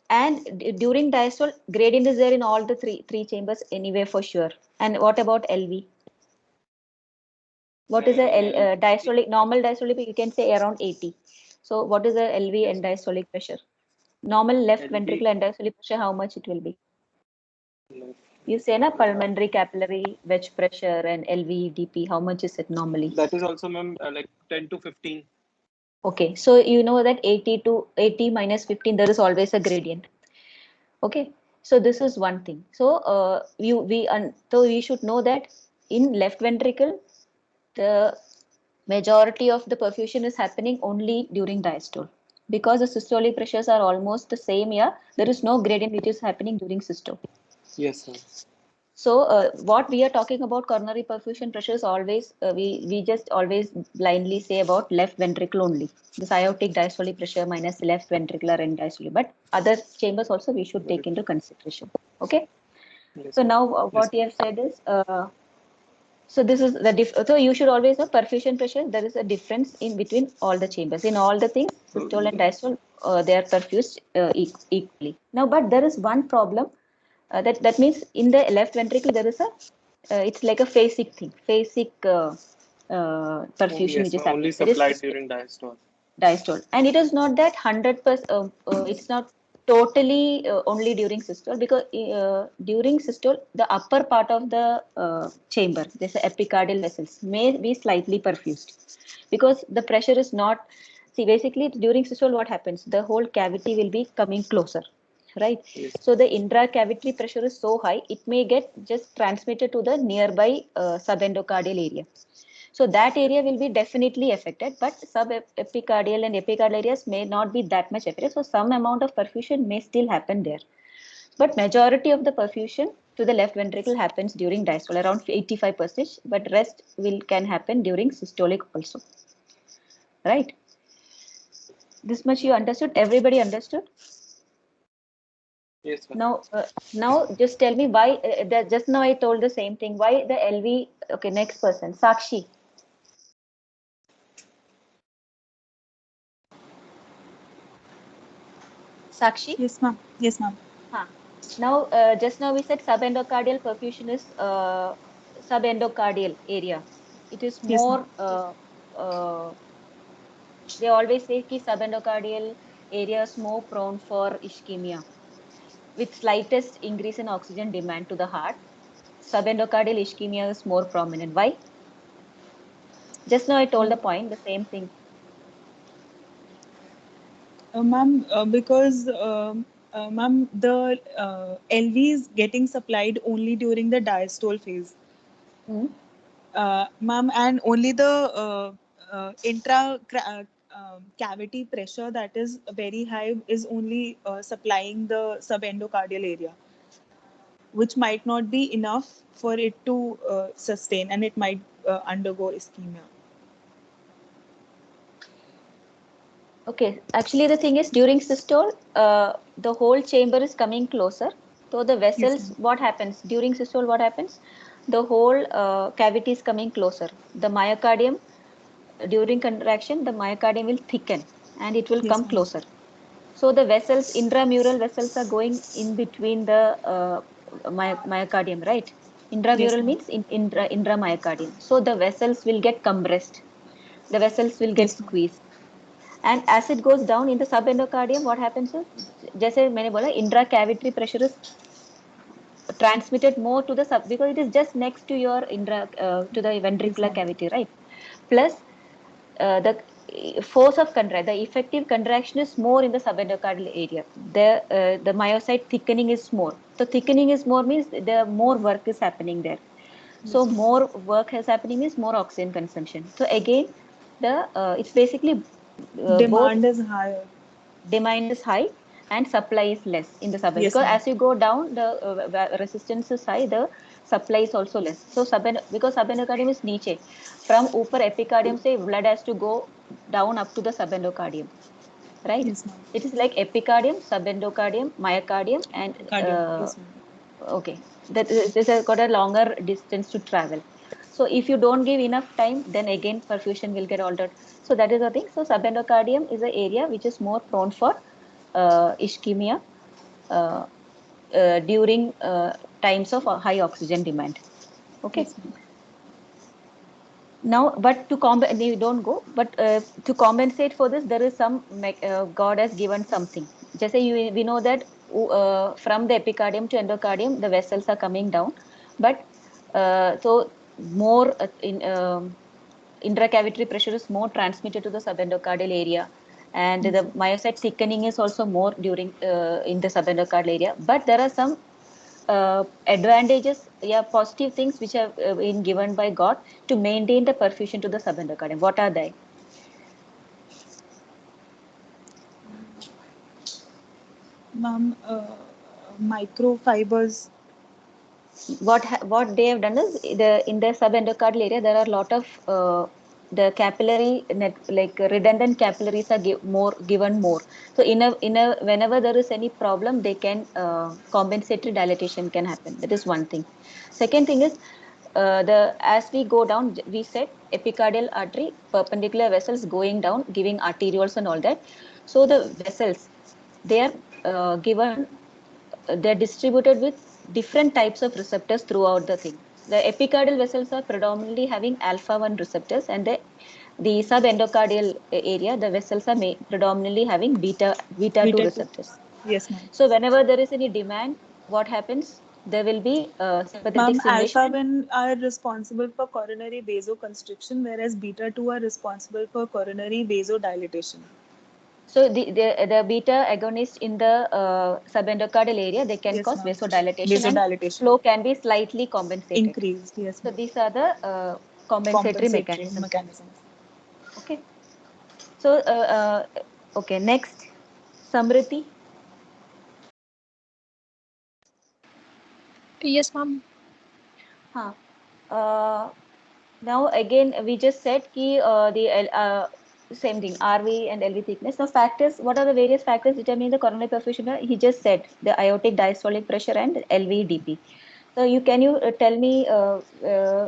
And during diastole, gradient is there in all the three chambers anyway for sure. And what about LV? What is the diastolic, normal diastolic? You can say around 80. So what is the LV and diastolic pressure? Normal left ventricular and diastolic pressure, how much it will be? You say na pulmonary capillary wedge pressure and LV, DP, how much is it normally? That is also, ma'am, like 10 to 15. Okay, so you know that 80 minus 15, there is always a gradient. Okay, so this is one thing. So we should know that in left ventricle, the majority of the perfusion is happening only during diastole, because the systolic pressures are almost the same. Yeah, there is no gradient which is happening during systole. Yes, sir. So what we are talking about coronary perfusion pressure is always, we just always blindly say about left ventricle only. This aortic diastolic pressure minus left ventricular and diastolic, but other chambers also we should take into consideration. Okay. Yes, so now what you have said is, so this is the so you should always know perfusion pressure. There is a difference in between all the chambers. In all the things, systole and diastole, they are perfused equally. Now, but there is one problem. That means in the left ventricle there is a it's like a phasic thing, phasic perfusion which is happening. Only supplied during diastole. And it is not that 100%. It's not totally only during systole, because during systole the upper part of the chamber, this epicardial vessels, may be slightly perfused, because the pressure is not. See, basically during systole what happens? The whole cavity will be coming closer. Right. So the intracavitary pressure is so high, it may get just transmitted to the nearby subendocardial area. So that area will be definitely affected, but subepicardial and epicardial areas may not be that much affected. So some amount of perfusion may still happen there. But majority of the perfusion to the left ventricle happens during diastole, around 85%, but rest can happen during systolic also. Right. This much you understood? Everybody understood? Yes, now just tell me why, just now I told the same thing. Why the LV? Okay, next person, Sakshi. Sakshi? Yes, ma'am. Yes, ma'am. Now, just now we said subendocardial perfusion is subendocardial area. It is Yes, more, they always say कि subendocardial area is more prone for ischemia. With slightest increase in oxygen demand to the heart, subendocardial ischemia is more prominent. Why? Just now I told the point, the same thing. Ma'am, because ma'am, the LV is getting supplied only during the diastole phase. Ma'am, and only the intra cavity pressure that is very high is only supplying the subendocardial area, which might not be enough for it to sustain, and it might undergo ischemia. Okay, actually the thing is during systole, the whole chamber is coming closer. So the vessels, what happens during systole? What happens? The whole cavity is coming closer. The myocardium, during contraction, the myocardium will thicken and it will come closer. So the vessels, intramural vessels, are going in between the myocardium, right? Intramural means intramyocardium. So the vessels will get compressed. The vessels will get squeezed. And as it goes down in the subendocardium, what happens is, जैसे मैंने बोला, intracavitary pressure is transmitted more to the sub, because it is just next to your to the ventricular cavity, right? Plus the force of contraction, the effective contraction is more in the subendocardial area. The myocyte thickening is more. So thickening is more means the more work is happening there. So more work is happening means more oxygen consumption. So again, the it's basically Demand is higher. Demand is high and supply is less in the subendocardium. Yes, Because ma'am. as you go down, the resistance is high, the supply is also less. So because subendocardium is niche, from upper epicardium say blood has to go down up to the subendocardium, right? Yes, ma'am. It is like epicardium, subendocardium, myocardium, and Yes, okay, that this has got a longer distance to travel. So if you don't give enough time, then again perfusion will get altered. So that is the thing. So subendocardium is an area which is more prone for ischemia during times of high oxygen demand. Okay. Yes, Now, but to compensate, you don't go, but to compensate for this, there is some, God has given something. Just say we know that from the epicardium to endocardium, the vessels are coming down, but so more intracavitary pressure is more transmitted to the subendocardial area, and the myocyte thickening is also more during in the subendocardial area. But there are some advantages, positive things which have been given by God to maintain the perfusion to the subendocardium. What are they? Ma'am, microfibers. What they have done is in the subendocardial area there are a lot of the capillary net, like redundant capillaries are given more. So whenever there is any problem, they can compensatory dilatation can happen. That is one thing. Second thing is as we go down, we said epicardial artery, perpendicular vessels going down, giving arterioles and all that. So the vessels, they are they're distributed with different types of receptors throughout the thing. The epicardial vessels are predominantly having alpha-1 receptors, and the subendocardial area, the vessels are predominantly having beta-2 receptors. Yes, ma'am. So whenever there is any demand, what happens? There will be sympathetic Ma'am, stimulation. alpha-1 are responsible for coronary vasoconstriction, whereas beta-2 are responsible for coronary vasodilatation. So the beta agonists in the subendocardial area, they can cause vasodilatation, and flow can be slightly compensated. Increased, yes. So these are the compensatory mechanisms. Okay. So okay, next, Samriti. Yes, ma'am. Now again, we just said ki the same thing, RV and LV thickness. Now factors, what are the various factors determining the coronary perfusion? He just said the aortic diastolic pressure and LV DP. So can you tell me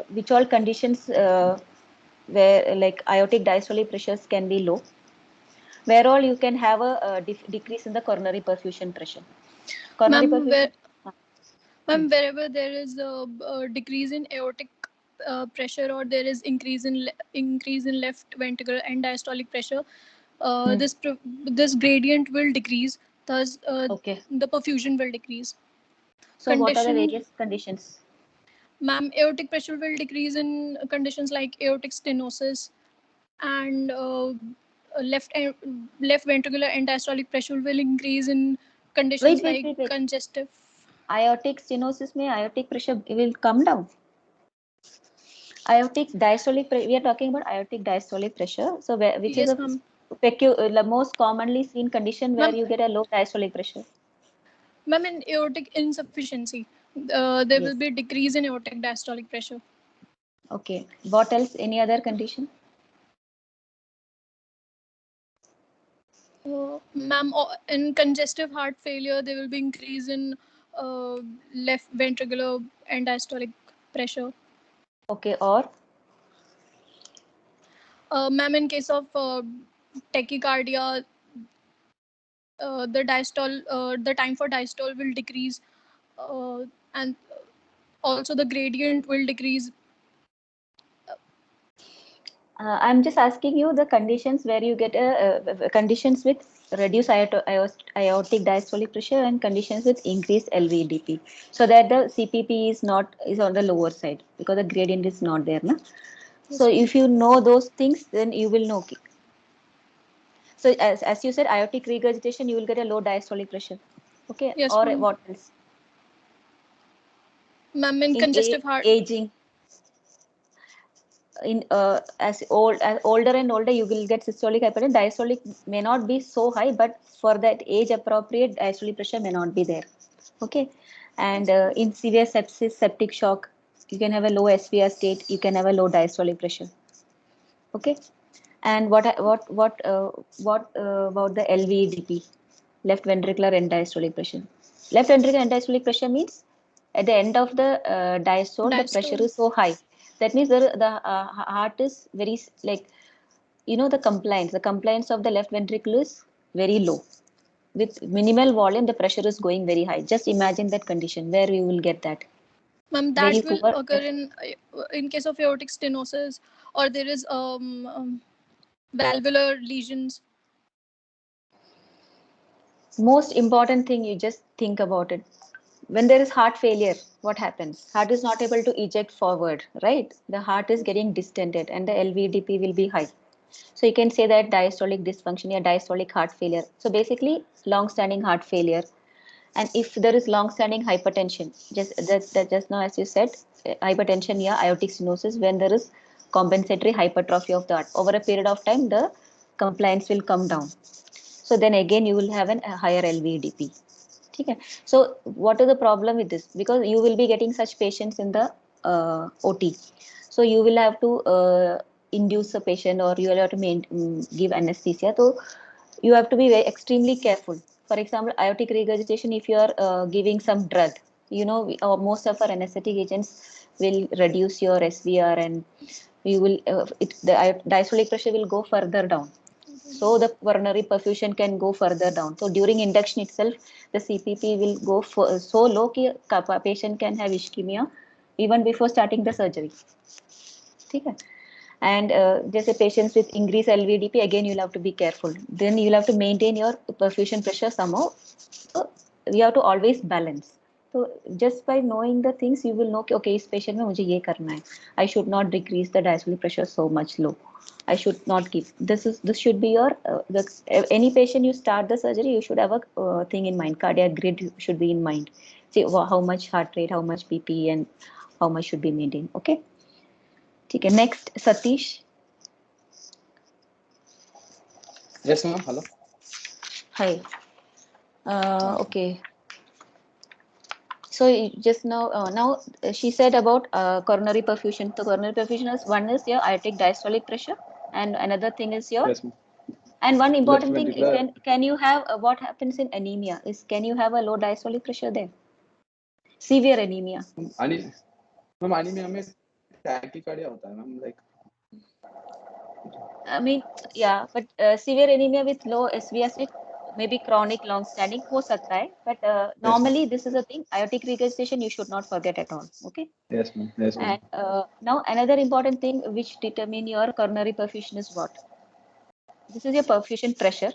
which all conditions where like aortic diastolic pressures can be low, where all you can have a decrease in the coronary perfusion pressure? Coronary perfusion. Ma'am, wherever there is a decrease in aortic pressure or there is increase in left ventricular end diastolic pressure, this gradient will decrease. Thus, the perfusion will decrease. So what are the various conditions? Ma'am, aortic pressure will decrease in conditions like aortic stenosis, and left ventricular end diastolic pressure will increase in conditions like congestive. Aortic stenosis में aortic pressure will come down. Aortic diastolic we are talking about aortic diastolic pressure. So which is the most commonly seen condition where you get a low diastolic pressure? Ma'am, in aortic insufficiency, there will be a decrease in aortic diastolic pressure. Okay. What else? Any other condition? Ma'am, in congestive heart failure, there will be increase in left ventricular end diastolic pressure. Okay, or? Ma'am, in case of tachycardia, the time for diastole will decrease, and also the gradient will decrease. I'm just asking you the conditions where you get conditions with reduced aortic diastolic pressure and conditions with increased LVEDP, so that the CPP is on the lower side because the gradient is not there, na? So if you know those things, then you will know. So as you said, aortic regurgitation, you will get a low diastolic pressure. Okay. Yes, or what else? Ma'am, in congestive heart aging. As older and older, you will get systolic hypertension. Diastolic may not be so high, but for that age appropriate diastolic pressure may not be there. Okay. And in severe sepsis, septic shock, you can have a low SVR state, you can have a low diastolic pressure. Okay. And what about the LVEDP, left ventricular end diastolic pressure? Left ventricular end diastolic pressure means at the end of the diastole, the pressure is so high. That means the heart is very, like, the compliance of the left ventricle is very low. With minimal volume, the pressure is going very high. Just imagine that condition where you will get that. Ma'am, that will occur in case of aortic stenosis, or there is valvular lesions. Most important thing, you just think about it. When there is heart failure, what happens? Heart is not able to eject forward, right? The heart is getting distended and the LVEDP will be high. So you can say that diastolic dysfunction or diastolic heart failure. So basically, long-standing heart failure. And if there is long-standing hypertension, just now as you said, hypertension, aortic stenosis, when there is compensatory hypertrophy of the heart, over a period of time, the compliance will come down. So then again, you will have a higher LVEDP. Okay. So what is the problem with this? Because you will be getting such patients in the OT. So you will have to induce a patient, or you will have to give anesthesia. So you have to be extremely careful. For example, aortic regurgitation, if you are giving some drug, most of our anesthetic agents will reduce your SVR, and you will the diastolic pressure will go further down. So the coronary perfusion can go further down. So during induction itself, the CPP will go so low that patient can have ischemia even before starting the surgery. Okay. And just a patients with increased LVEDP, again you'll have to be careful. Then you'll have to maintain your perfusion pressure somehow. So you have to always balance. So just by knowing the things, you will know, okay, this patient mein mujhe ye karna hai. I should not decrease the diastolic pressure so much low. I should not keep this should be your any patient you start the surgery, you should have a thing in mind. Cardiac grid should be in mind. See how much heart rate, how much BP, and how much should be maintained. Okay. Okay. Next, Satish. Yes, ma'am. Hello. Hi. Okay. So just now she said about coronary perfusion. So coronary perfusion is one is your aortic diastolic pressure, and another thing is your. Yes, ma'am. And one important thing, can you have what happens in anemia is, can you have a low diastolic pressure there? Severe anemia. Ma'am, anemia में tachycardia होता है, ma'am, like. I mean, yeah, but severe anemia with low SVR state, maybe chronic long standing हो सकता है, but normally this is a thing, aortic regurgitation you should not forget at all. Okay. Yes, ma'am. Yes, ma'am. And now another important thing which determine your coronary perfusion is what? This is your perfusion pressure.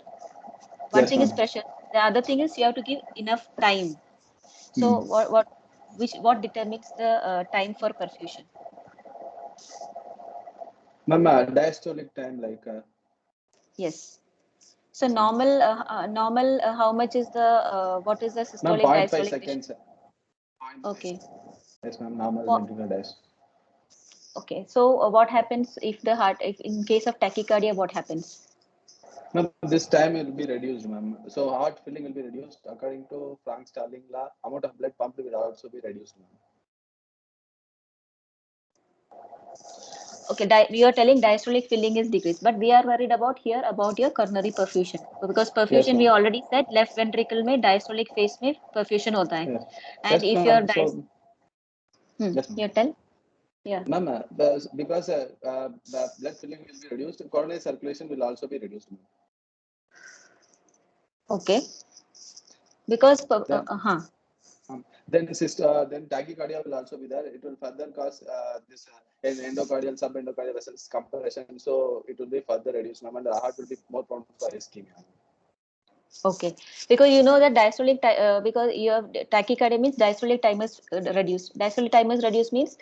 One thing is pressure. The other thing is you have to give enough time. So what determines the time for perfusion? Ma'am, diastolic time, like. Yes. So normal, how much is the what is the systolic Ma'am, 0.5 diastolic seconds. ratio? Okay. Yes, ma'am. Normal ventricular diastole. Okay. So what happens if the heart, if in case of tachycardia, what happens? Ma'am, this time it will be reduced, ma'am. So heart filling will be reduced according to Frank Starling law. Amount of blood pumped will also be reduced, ma'am. Okay, you are telling diastolic filling is decreased, but we are worried about here about your coronary perfusion, because perfusion we already said left ventricle में diastolic phase में perfusion होता है, and if your you tell, yeah. Ma'am, because the blood filling will be reduced, coronary circulation will also be reduced, ma'am. Okay, because then tachycardia will also be there. It will further cause this endocardial, subendocardial vessels compression. So it will be further reduced, ma'am, and the heart will be more prone for ischemia. Okay, because you know that diastolic because you have tachycardia means diastolic time is reduced. Diastolic time is reduced means,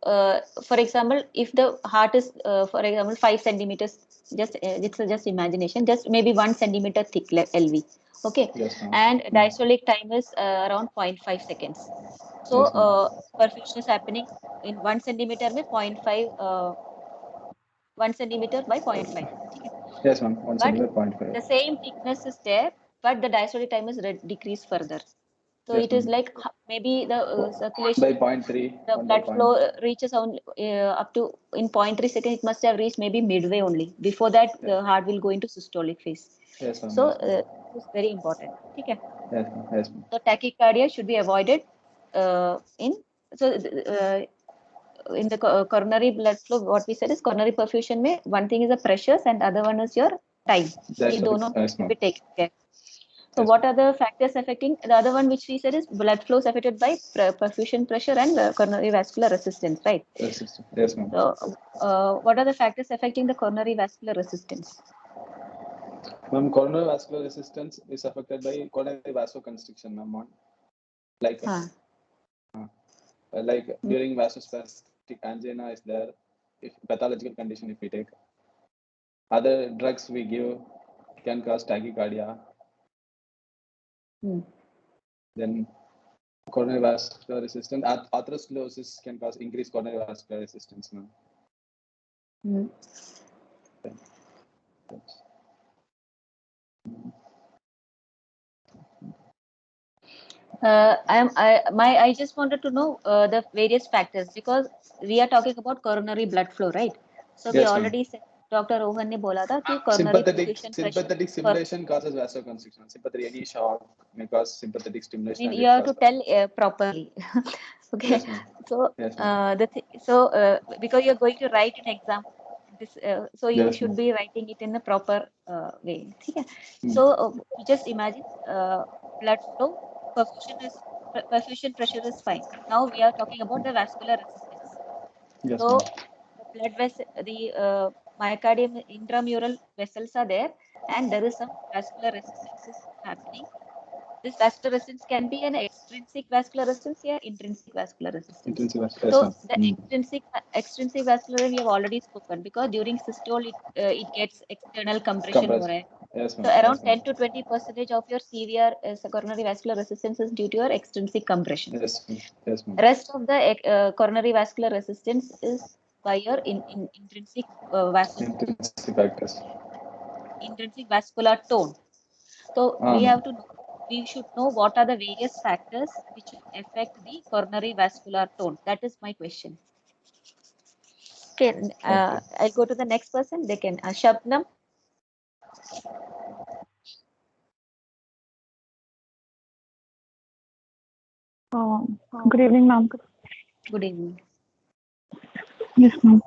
for example, if the heart is, for example, 5 centimeters, just it's just imagination, just maybe 1 centimeter thick LV. Okay, yes, and diastolic time is around 0.5 seconds. So perfusion is happening in 1 centimeter में 0.5 1 centimeter by 0.5. Yes, ma'am. 1 centimeter 0.5. The same thickness is there, but the diastolic time is decreased further. So yes, it is like maybe the circulation by 0.3, the blood flow reaches only up to in 0.3 seconds. It must have reached maybe midway only. Before that, the heart will go into systolic phase. Yes, ma'am. So it's very important. Okay. Yes, ma'am. Yes, ma'am. So tachycardia should be avoided in the coronary blood flow. What we said is coronary perfusion में one thing is the pressures and other one is your time. ये दोनों should be taken care. So what are the factors affecting? The other one which we said is blood flows affected by perfusion pressure and coronary vascular resistance, right? Yes, ma'am. So what are the factors affecting the coronary vascular resistance? Ma'am, coronary vascular resistance is affected by coronary vasoconstriction, ma'am. Like, during vasospastic angina is there, if pathological condition if we take. Other drugs we give can cause tachycardia. Then coronary vascular resistance, atherosclerosis can cause increased coronary vascular resistance, ma'am. I just wanted to know the various factors, because we are talking about coronary blood flow, right? So we already said, Dr. Rohan ने बोला था कि coronary sympathetic stimulation causes vasoconstriction. Sympathetic, any shock may cause sympathetic stimulation. I mean, you have to tell properly. Okay. Yes, so because you're going to write an exam, this so you should be writing it in a proper way. Okay. So just imagine blood flow, perfusion pressure is fine. Now we are talking about the vascular resistance. Yes, so the blood vessel, the myocardium intramural vessels are there, and there is some vascular resistance is happening. This vascular resistance can be an extrinsic vascular resistance or intrinsic vascular resistance. So the extrinsic vascular we have already spoken, because during systole it gets external compression. Yes, so around 10 to 20% of your severe coronary vascular resistance is due to your extrinsic compression. Yes, yes, ma'am. Rest of the coronary vascular resistance is by your intrinsic vascular tone. So we should know what are the various factors which affect the coronary vascular tone. That is my question. Okay, I'll go to the next person. They can Shabnam. Good evening, ma'am. Good evening. Yes, ma'am.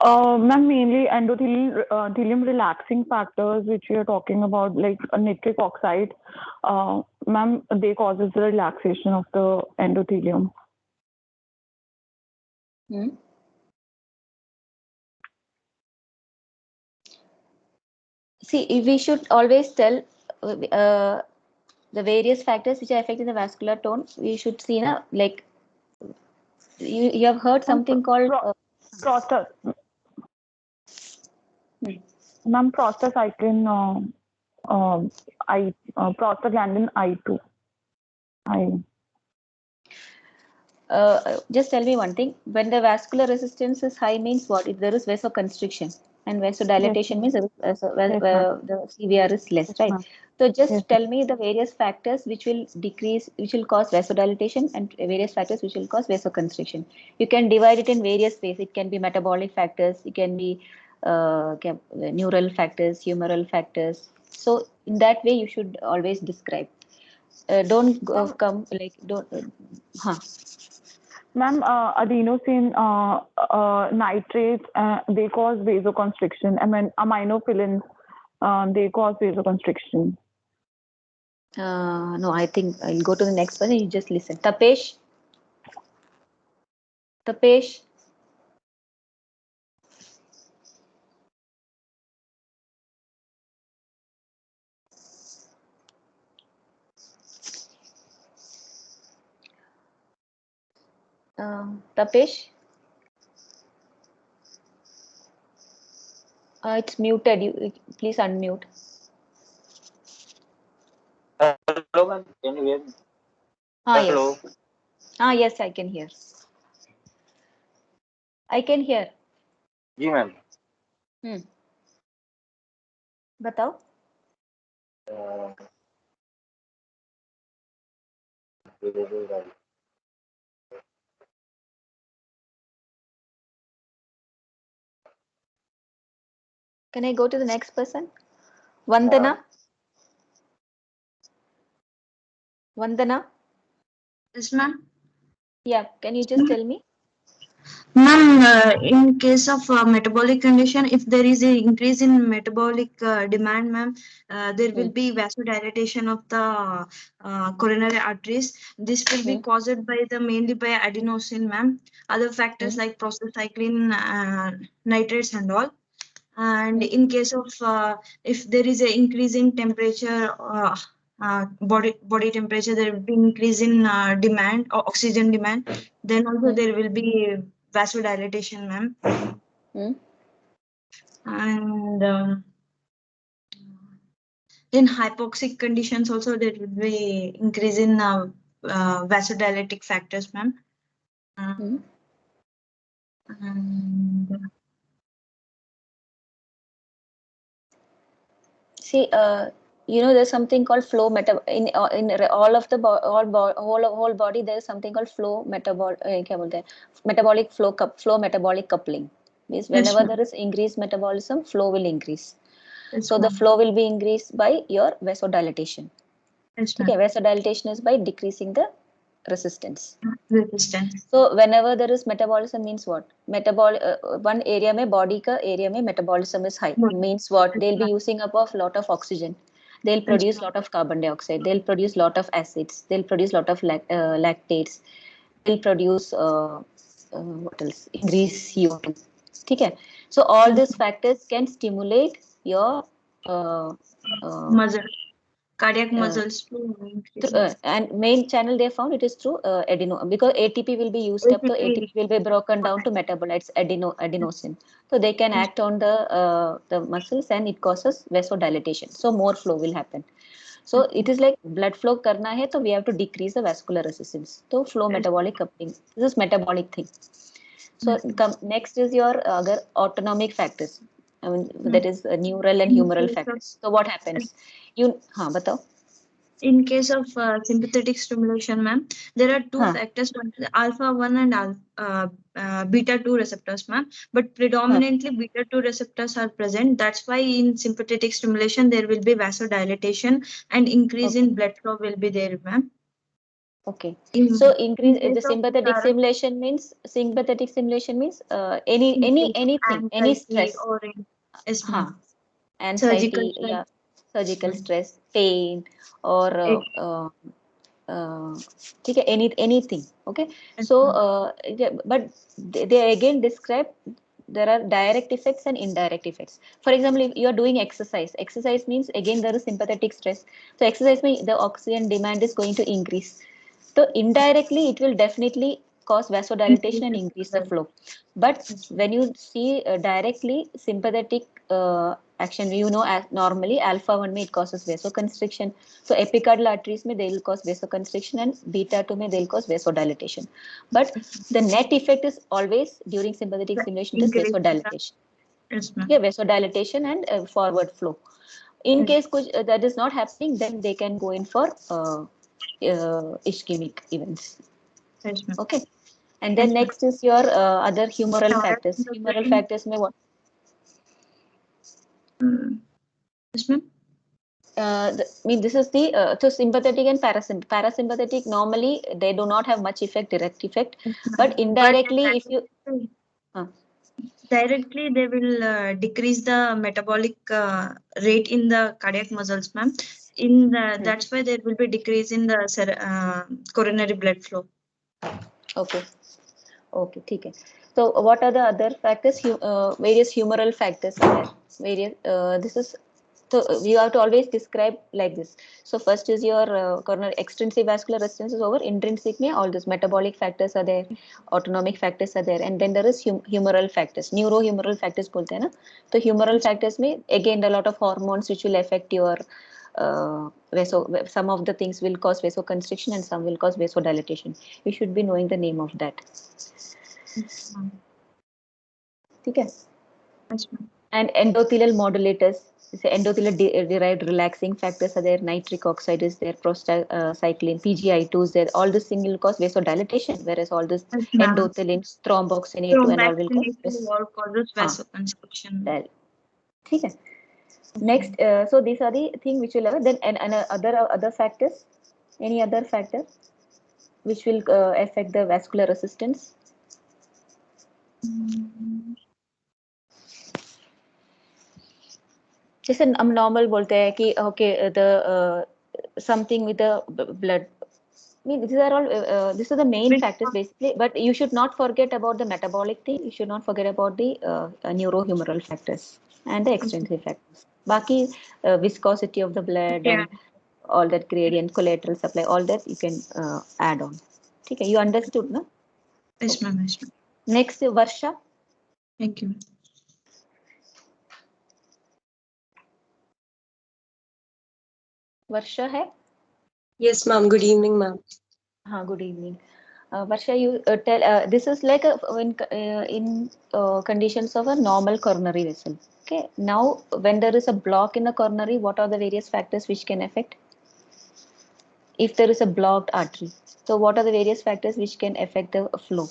Ma'am, mainly endothelium relaxing factors, which we are talking about, like nitric oxide. Ma'am, they causes the relaxation of the endothelium. See, we should always tell the various factors which are affecting the vascular tone. We should see, like, you have heard something called Ma'am, prostacyclin, prostaglandin I2. Just tell me one thing. When the vascular resistance is high, means what? If there is vasoconstriction, and vasodilatation means the CVR is less, right? So just tell me the various factors which will decrease, which will cause vasodilatation, and various factors which will cause vasoconstriction. You can divide it in various ways. It can be metabolic factors, it can be neural factors, humoral factors. So in that way, you should always describe. Don't come like don't. Ma'am, adenosine nitrates, they cause vasoconstriction. I mean, aminophilins, they cause vasoconstriction. No, I think I'll go to the next one and you just listen. Tapesh? Tapesh? Tapesh? It's muted. You please unmute. Hello, ma'am. Can you hear me? Hello. Yes. Yes, I can hear. I can hear. जी ma'am. बताओ. Can I go to the next person? Vandana? Vandana? Yes, ma'am. Yeah, can you just tell me? Ma'am, in case of metabolic condition, if there is an increase in metabolic demand, ma'am, there will be vasodilatation of the coronary arteries. This will be caused by mainly by adenosine, ma'am. Other factors like prostacyclin, nitrates and all. And in case of if there is an increase in temperature, body temperature, there will be increase in demand or oxygen demand. Then also there will be vasodilatation, ma'am. And in hypoxic conditions also there will be increase in vasodilatic factors, ma'am. And See, there's something called flow in all of the whole body. There's something called flow metabolic flow metabolic coupling. Means whenever there is increased metabolism, flow will increase. So the flow will be increased by your vasodilatation. Okay, vasodilatation is by decreasing the resistance. So whenever there is metabolism, means what? One area mein body ka area mein metabolism is high. Means what? They'll be using up a lot of oxygen. They'll produce lot of carbon dioxide. They'll produce lot of acids. They'll produce lot of lactates. They'll produce what else? Increase CO2. Okay. So all these factors can stimulate your muscle. Cardiac muscles and main channel they found it is through because ATP will be used up, so ATP will be broken down to metabolites adenosine, so they can act on the muscles and it causes vasodilatation, so more flow will happen. So it is like blood flow karna hai, so we have to decrease the vascular resistance, so flow metabolic coupling, this is metabolic thing. So next is your autonomic factors. I mean, that is neural and humoral factors. So what happens? Batao. In case of sympathetic stimulation, ma'am, there are two factors, alpha 1 and beta 2 receptors, ma'am. But predominantly beta 2 receptors are present. That's why in sympathetic stimulation there will be vasodilatation and increase in blood flow will be there, ma'am. Okay. In, So increase in the case of sympathetic stimulation means anything, any anxiety stress. or yes, ma'am. Surgical Anxiety, strike. surgical stress, pain, or ठीक है, anything. Okay. So but they again describe there are direct effects and indirect effects. For example, if you are doing exercise means again there is sympathetic stress. So exercise means the oxygen demand is going to increase. So indirectly, it will definitely cause vasodilatation and increase the flow. But when you see directly sympathetic action, as normally alpha 1 may it causes vasoconstriction. So epicardial arteries may they will cause vasoconstriction and beta 2 may they will cause vasodilatation. But the net effect is always during sympathetic stimulation is vasodilatation. Yes, ma'am. Yeah, vasodilatation and forward flow. In case that is not happening, then they can go in for ischemic events. Yes, ma'am. Okay. And then next is your other humoral factors. Humoral factors may what? Yes, ma'am. This is the so sympathetic and parasympathetic. Parasympathetic normally they do not have much effect, direct effect, but indirectly if you directly they will decrease the metabolic rate in the cardiac muscles, ma'am. In the that's why there will be decrease in the coronary blood flow. Okay. Okay, ठीक है. So what are the other factors? Various humoral factors are there. This is so you have to always describe like this. So first is your coronary extrinsic vascular resistance is over. Intrinsic में all these metabolic factors are there, autonomic factors are there, and then there is humoral factors. Neurohumoral factors बोलते हैं ना. तो humoral factors में again a lot of hormones which will affect your some of the things will cause vasoconstriction and some will cause vasodilatation. You should be knowing the name of that. ठीक है. And endothelial modulators, endothelial derived relaxing factors are there. Nitric oxide is there, prostacyclin, PGI2 is there. All this thing will cause vasodilatation, whereas all this endothelin, thromboxane 2 and all will cause vasoconstriction. ठीक है. Next, so these are the thing which will have. Then and other factors. Any other factor which will affect the vascular resistance? जैसे हम normal बोलते हैं कि okay the something with the blood. I mean, these are all these are the main factors basically, but you should not forget about the metabolic thing. You should not forget about the neurohumoral factors and the extrinsic factors. बाकी viscosity of the blood and all that gradient, collateral supply, all that you can add on. ठीक है, you understood, no? Yes, ma'am. Yes, ma'am. Next, Varsha. Thank you. Varsha है? Yes, ma'am. Good evening, ma'am. Good evening. Varsha, you tell this is like in conditions of a normal coronary vessel. Okay. Now, when there is a block in the coronary, what are the various factors which can affect? If there is a blocked artery, so what are the various factors which can affect the flow?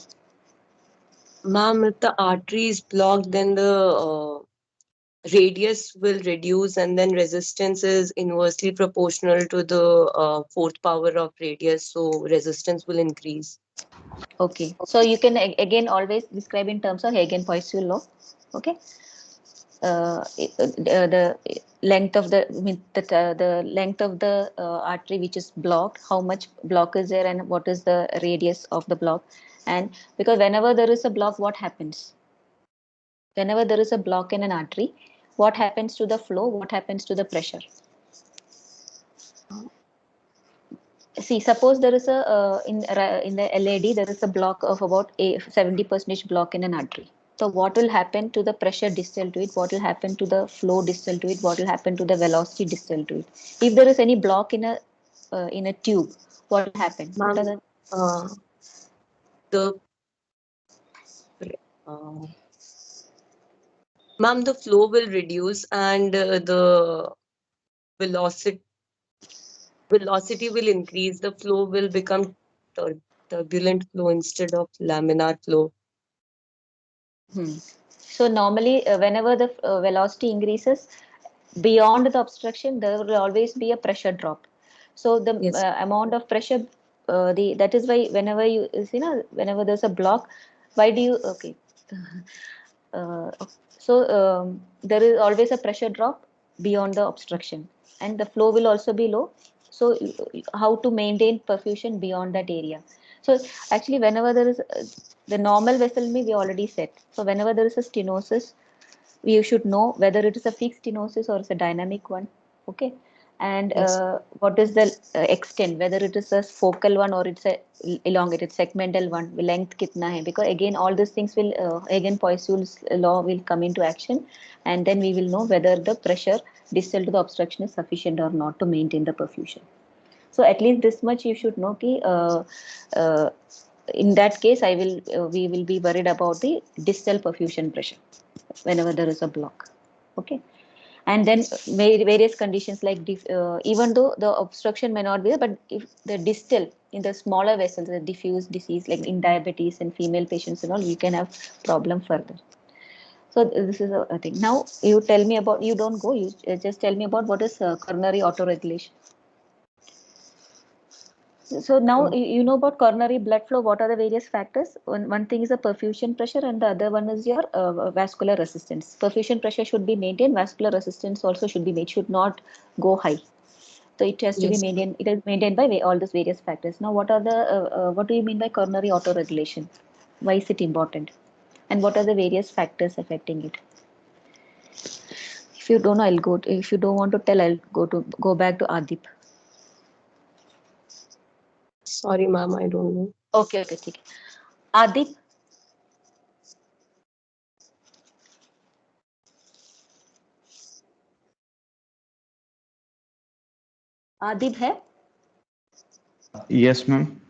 Ma'am, if the artery is blocked, then the radius will reduce, and then resistance is inversely proportional to the fourth power of radius, so resistance will increase. Okay, so you can again always describe in terms of Hagen-Poiseuille law. Okay, the length of the length of the artery which is blocked, how much block is there, and what is the radius of the block. And because whenever there is a block, what happens? Whenever there is a block in an artery, what happens to the flow? What happens to the pressure? See, suppose there is a in the LAD there is a block of about 70% block in an artery. So what will happen to the pressure distal to it? What will happen to the flow distal to it? What will happen to the velocity distal to it? If there is any block in a tube, what will happen? Ma'am, the flow will reduce and the velocity will increase. The flow will become turbulent flow instead of laminar flow. So normally whenever the velocity increases beyond the obstruction, there will always be a pressure drop. So the amount of pressure that is why whenever you see, whenever there's a block, why do you, okay. So there is always a pressure drop beyond the obstruction, and the flow will also be low. So how to maintain perfusion beyond that area? So actually, whenever there is the normal vessel we already said. So whenever there is a stenosis, we should know whether it is a fixed stenosis or it's a dynamic one. Okay. And Yes. what is the extent, whether it is a focal one or it's a elongated segmental one, length kitna hai, because again all these things will again Poiseuille's law will come into action, and then we will know whether the pressure distal to the obstruction is sufficient or not to maintain the perfusion. So at least this much you should know ki, uh, in that case we will be worried about the distal perfusion pressure whenever there is a block. Okay. And then various conditions like even though the obstruction may not be there, but if the distal in the smaller vessels, the diffuse disease like in diabetes and female patients and all, you can have problem further. So this is a thing. Now you tell me about, you don't go, you just tell me about what is coronary autoregulation. So now you know about coronary blood flow. What are the various factors? One thing is the perfusion pressure, and the other one is your vascular resistance. Perfusion pressure should be maintained. Vascular resistance also should be made. Should not go high. So it has to be Yes. maintained. It is maintained by all these various factors. Now, what are the what do you mean by coronary autoregulation? Why is it important? And what are the various factors affecting it? If you don't know, I'll go. If you don't want to tell, I'll go back to Adip. Sorry, ma'am, I don't know. Okay, okay, ठीक है. Adip. Adip है? Yes, ma'am.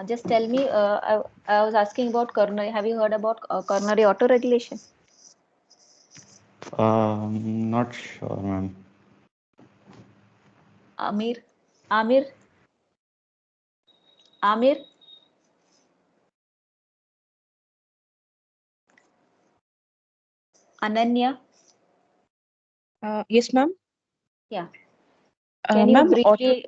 Just tell me, I was asking about coronary. Have you heard about coronary autoregulation? Not sure, ma'am. Amir? Ananya? Yes, ma'am. Yeah. Can you Ma'am, briefly?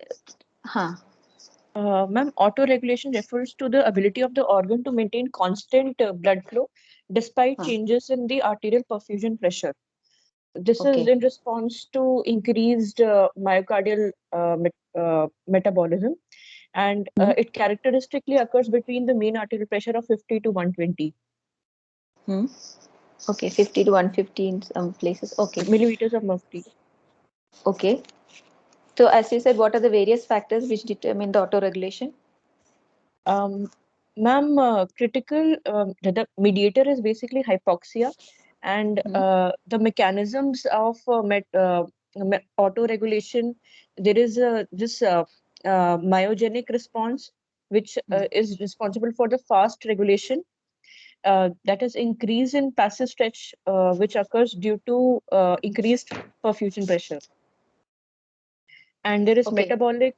Ma'am, autoregulation refers to the ability of the organ to maintain constant blood flow despite changes in the arterial perfusion pressure. This is in response to increased myocardial metabolism, and it characteristically occurs between the mean arterial pressure of 50 to 120. Okay, 50 to 150 in some places. Okay. Millimeters of mercury. Okay. So as you said, what are the various factors which determine the autoregulation? Ma'am, the mediator is basically hypoxia, and the mechanisms of autoregulation, there is this myogenic response, which is responsible for the fast regulation. That is increase in passive stretch, which occurs due to increased perfusion pressure. And there is metabolic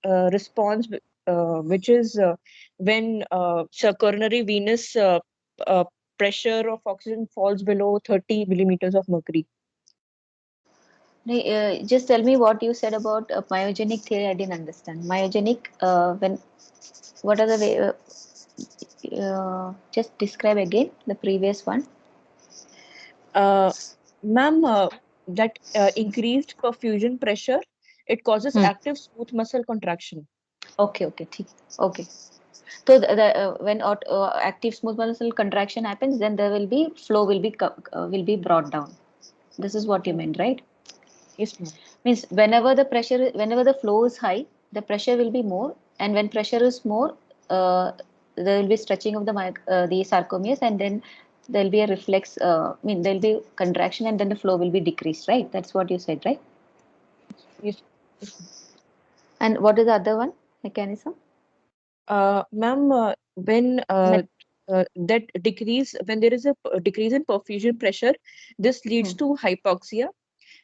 response, which is when coronary venous pressure of oxygen falls below 30 millimeters of mercury. Just tell me what you said about myogenic theory. I didn't understand. Myogenic, what are the way? Just describe again the previous one. Ma'am, that increased perfusion pressure, it causes active smooth muscle contraction. Okay, okay, okay. So when active smooth muscle contraction happens, then there will be flow will be brought down. This is what you meant, right? Yes, ma'am. Means whenever the flow is high, the pressure will be more, and when pressure is more, there will be stretching of the sarcomeres, and then there will be a reflex. There will be contraction, and then the flow will be decreased, right? That's what you said, right? Yes. And what is the other one mechanism? Ma'am, when that decrease, when there is a decrease in perfusion pressure, this leads to hypoxia,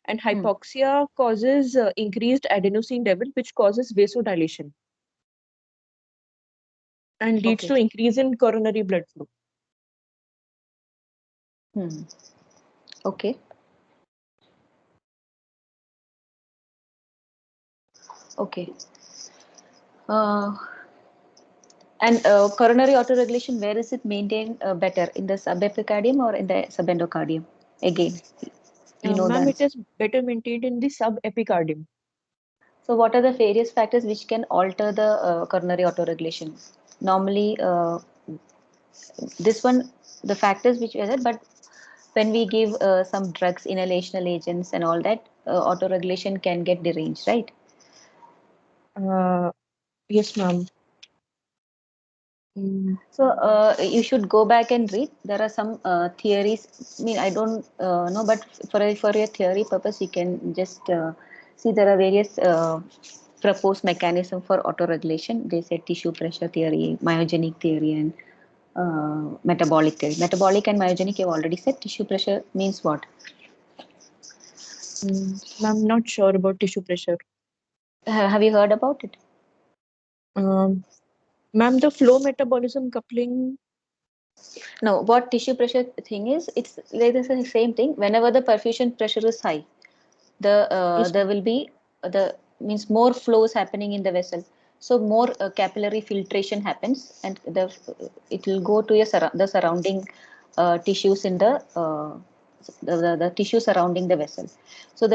and hypoxia causes increased adenosine level, which causes vasodilation and leads to increase in coronary blood flow. Okay. Okay. And coronary autoregulation, where is it maintained better, in the subepicardium or in the subendocardium? Again, you know Ma'am, that. it is better maintained in the subepicardium. So what are the various factors which can alter the coronary autoregulation? Normally, this one, the factors which we said, but when we give some drugs, inhalational agents and all that, autoregulation can get deranged, right? Yes, ma'am. So you should go back and read. There are some theories. I mean, I don't know, but for your theory purpose, you can just see there are various proposed mechanism for autoregulation. They say tissue pressure theory, myogenic theory, and metabolic theory. Metabolic and myogenic, you've already said. Tissue pressure means what? I'm not sure about tissue pressure. Have you heard about it? Ma'am, the flow metabolism coupling. No, what tissue pressure thing is, it's like the same thing. Whenever the perfusion pressure is high, there will be means more flows happening in the vessel. So more capillary filtration happens, and it will go to the surrounding tissues in the tissue surrounding the vessel. So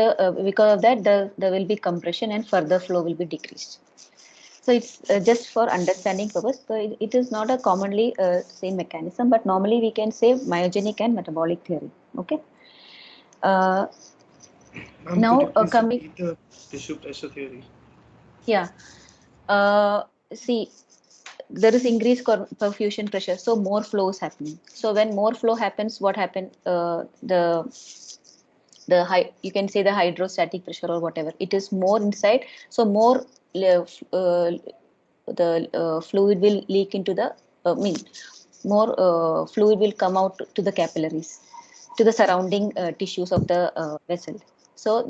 because of that, there will be compression and further flow will be decreased. So it's just for understanding purpose. So it is not a commonly same mechanism, but normally we can say myogenic and metabolic theory. Okay. Now coming repeat the tissue pressure theory. Yeah. See, there is increased perfusion pressure, so more flow is happening. So when more flow happens, what happens? You can say the hydrostatic pressure or whatever. It is more inside, so more fluid will leak into the more fluid will come out to the capillaries, to the surrounding tissues of the vessel. So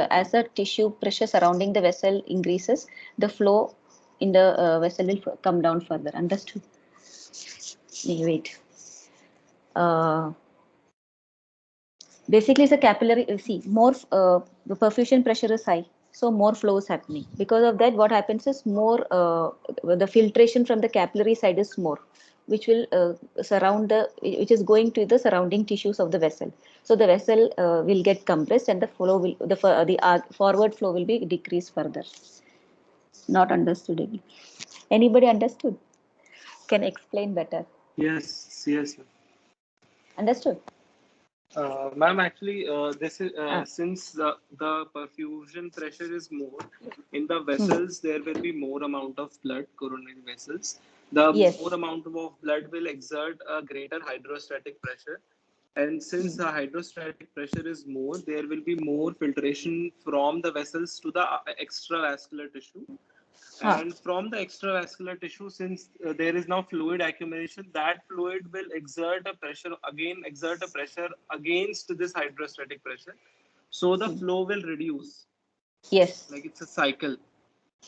as the tissue pressure surrounding the vessel increases, the flow in the vessel will come down further. Understood? Wait. Basically, it's a capillary. See, more the perfusion pressure is high, so more flow is happening. Because of that, what happens is more the filtration from the capillary side is more, which will which is going to the surrounding tissues of the vessel. So the vessel will get compressed, and the flow will the forward flow will be decreased further. Not understood. Anybody understood? Can explain better. Yes. Understood? Ma'am, actually, this is since the perfusion pressure is more in the vessels, there will be more amount of blood, coronary vessels. The more amount of blood will exert a greater hydrostatic pressure. And since the hydrostatic pressure is more, there will be more filtration from the vessels to the extravascular tissue. And from the extravascular tissue, since there is now fluid accumulation, that fluid will exert a pressure against this hydrostatic pressure. So the flow will reduce. Yes. Like it's a cycle.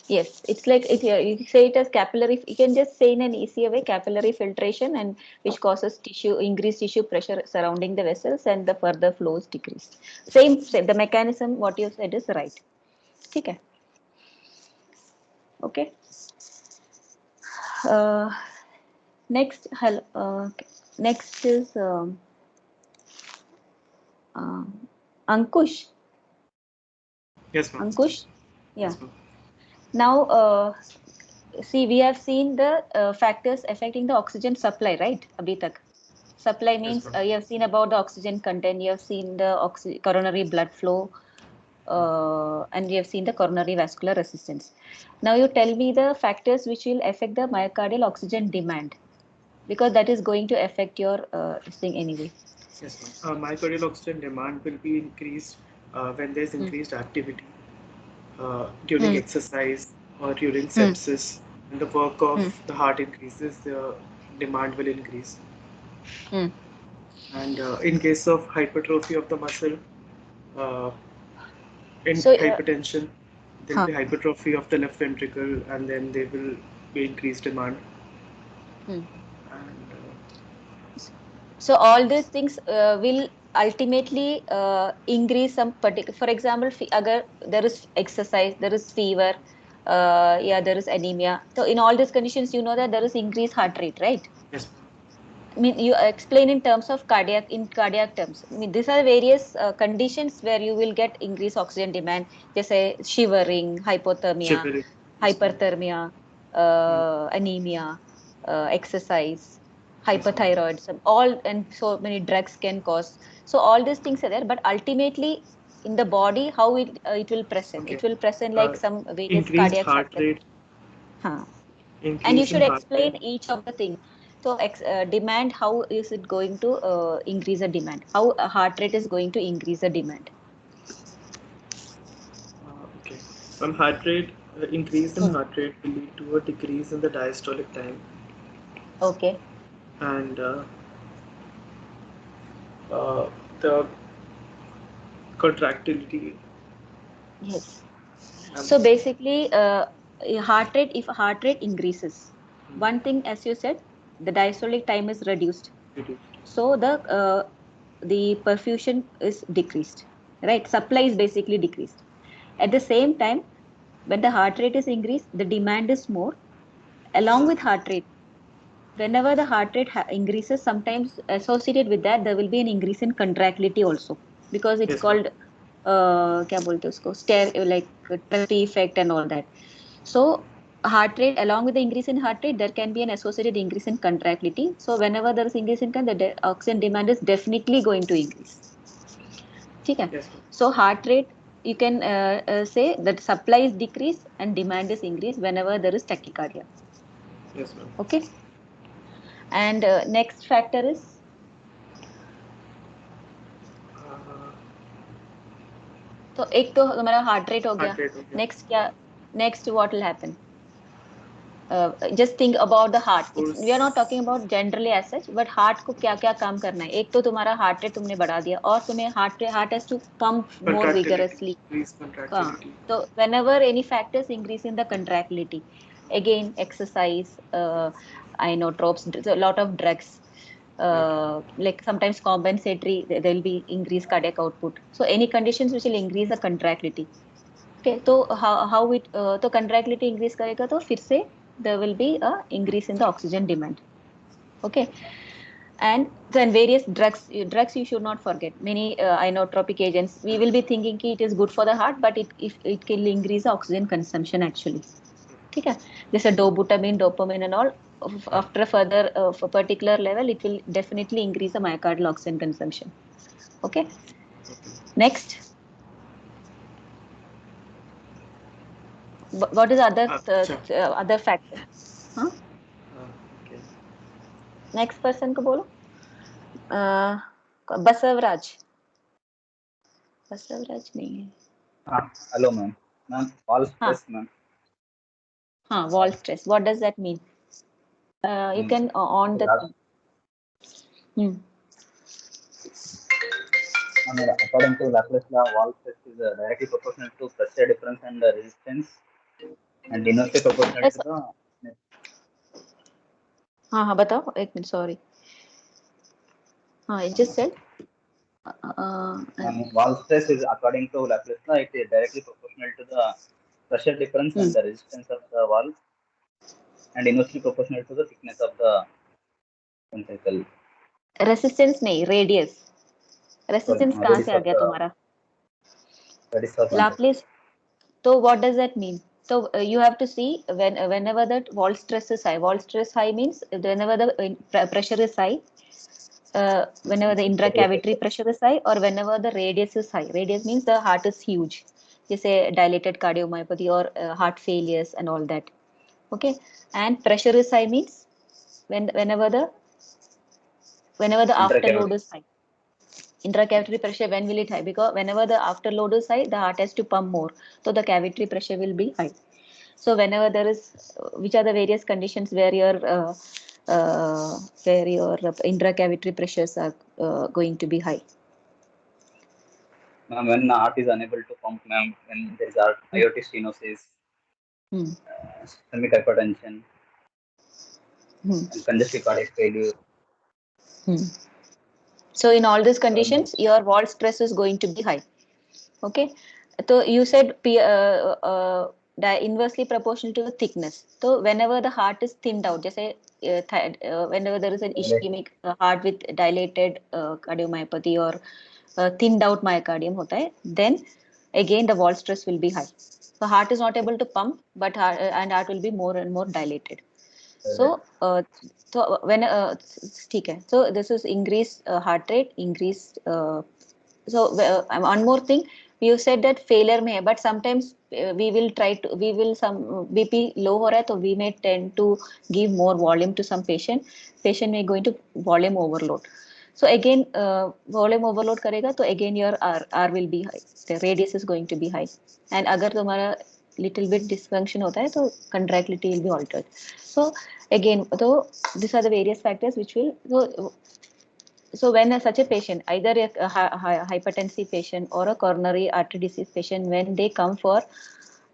Yes, it's like you say it as capillary. You can just say in an easier way, capillary filtration, and which causes increased tissue pressure surrounding the vessels, and the further flows decrease. Same, the mechanism what you said is right. Okay. Okay. Next, next is Ankush. Yes, ma'am. Ankush. Yeah. Now, see, we have seen the factors affecting the oxygen supply, right? Abhi tak. Supply means you have seen about the oxygen content, you have seen the coronary blood flow, and you have seen the coronary vascular resistance. Now you tell me the factors which will affect the myocardial oxygen demand, because that is going to affect your this thing anyway. Yes, ma'am. Myocardial oxygen demand will be increased when there is increased activity during exercise or during sepsis. When the work of the heart increases, the demand will increase. And in case of hypertrophy of the muscle, in hypertension, there will be hypertrophy of the left ventricle, and then there will be increased demand. So all these things will ultimately increase some particular. For example, agar there is exercise, there is fever, Yeah, there is anemia. So in all these conditions, you know that there is increased heart rate, right? Yes. I mean, you explain in terms of cardiac terms. I mean, these are various conditions where you will get increased oxygen demand, just say shivering, hypothermia, hyperthermia, anemia, exercise, hyperthyroidism, all, and so many drugs can cause. So all these things are there, but ultimately in the body, how it will present? Okay. It will present like some various Increased cardiac heart factors. rate. Huh. Increase And you in should heart explain rate. each of the things. So demand, how is it going to increase the demand? How a heart rate is going to increase the demand? Okay. Heart rate, increase in heart rate will lead to a decrease in the diastolic time. Okay. And the contractility. Yes. So basically, if heart rate increases, one thing, as you said, the diastolic time is reduced. So the perfusion is decreased, right? Supply is basically decreased. At the same time, when the heart rate is increased, the demand is more. Along with heart rate, whenever the heart rate increases, sometimes associated with that, there will be an increase in contractility also, because it's called क्या बोलते हैं उसको, like Tretti effect and all that. So heart rate, along with the increase in heart rate, there can be an associated increase in contractility. So whenever there is increase in the oxygen demand is definitely going to increase. Okay? So heart rate, you can say that supply is decreased and demand is increased whenever there is tachycardia. Yes, ma'am. Okay. And next factor is तो एक तो हमारा heart rate हो गया. Next क्या, next what will happen? Just think about the heart. We are not talking about generally as such, but heart को क्या क्या काम करना है. एक तो तुम्हारा हार्ट रेट तुमने बढ़ा दिया, और तुम्हें heart has to pump more vigorously. So whenever any factors increase in the contractility, again exercise, inotropes, a lot of drugs, like sometimes compensatory, there will be increased cardiac output. So any conditions which will increase the contractility. Okay, so how it तो contractility increase करेगा तो फिर से there will be a increase in the oxygen demand. Okay, and then various drugs you should not forget. Many inotropic agents, we will be thinking कि it is good for the heart, but it can increase the oxygen consumption actually. ठीक है, जैसे dobutamine, dopamine and all, after a further for particular level, it will definitely increase the myocardial oxygen consumption. Okay, next. What is other factor? Huh? Okay. Next person को बोलो. बसवराज. बसवराज नहीं है. Hello, ma'am. Ma'am, wall stress, ma'am. Wall stress. What does that mean? You can on the thing. According to Laplace law, wall stress is directly proportional to pressure difference and resistance, and inversely proportional to the. हाँ बताओ, एक minute, sorry. It just said. Wall stress is, according to Laplace law, it is directly proportional to the pressure difference and the resistance of the wall, and inversely proportional to the thickness of the concentrical. Resistance नहीं, radius. Resistance कहाँ से आ गया तुम्हारा? Laplace. So what does that mean? So you have to see whenever that wall stress is high. Wall stress high means whenever the pressure is high, whenever the intracavitary pressure is high, or whenever the radius is high. Radius means the heart is huge. You say dilated cardiomyopathy or heart failures and all that. Okay, and pressure is high means whenever the afterload is high. Intracavitary pressure, when will it high? Because whenever the afterload is high, the heart has to pump more, so the cavitary pressure will be high. So whenever there is, which are the various conditions where your intracavitary pressures are going to be high? Ma'am, when the heart is unable to pump, ma'am, when there is aortic stenosis, systemic hypertension, and congestive cardiac failure. So in all these conditions, your wall stress is going to be high. Okay, so you said inversely proportional to the thickness. So whenever the heart is thinned out, just say whenever there is an ischemic heart with dilated cardiomyopathy or thinned out myocardium hota hai, then again the wall stress will be high. So heart is not able to pump, but heart will be more and more dilated. So when ठीक है. So this is increased heart rate, increased. So one more thing, you said that failure may, but sometimes we will some BP low हो रहा है, तो we may tend to give more volume to some patient may going to volume overload. So again volume overload करेगा तो again your R will be high, the radius is going to be high, and अगर तुम्हारा little bit dysfunction होता है तो contractility will be altered. So again, so these are the various factors which will so when such a patient, either a hypertensive patient or a coronary artery disease patient, when they come for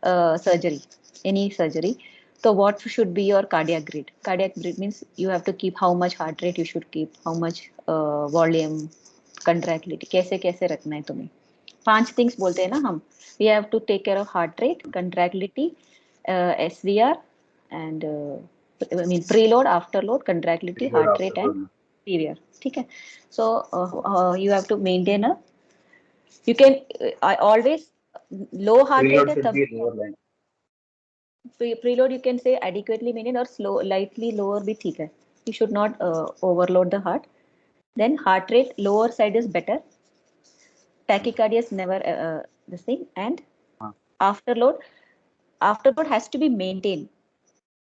surgery, any surgery, so what should be your cardiac grid? Cardiac grid means you have to keep how much heart rate you should keep, how much volume, contractility, कैसे रखना है तुम्हें. 5 things बोलते हैं ना हम. We have to take care of heart rate, contractility, SVR, and I mean preload, afterload, contractility, heart rate, and PVR. ठीक है. So you have to maintain a. You can always low heart rate है तब. Preload you can say adequately maintained or lightly lower भी ठीक है. You should not overload the heart. Then heart rate lower side is better. Tachycardia is never the thing, and afterload has to be maintained.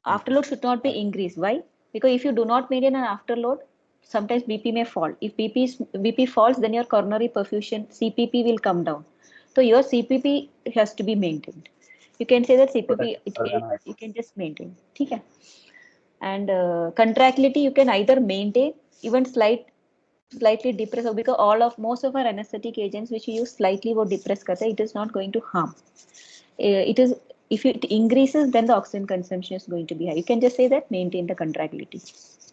Afterload should not be increased. Why? Because if you do not maintain an afterload, sometimes BP may fall. If BP falls, then your coronary perfusion CPP will come down. So your CPP has to be maintained. You can say that CPP you can just maintain. Okay. And contractility you can either maintain, even slightly depress, because most of our anesthetic agents which you use slightly वो depress करते हैं, it is not going to harm. It is, if it increases, then the oxygen consumption is going to be high. You can just say that maintain the contractility.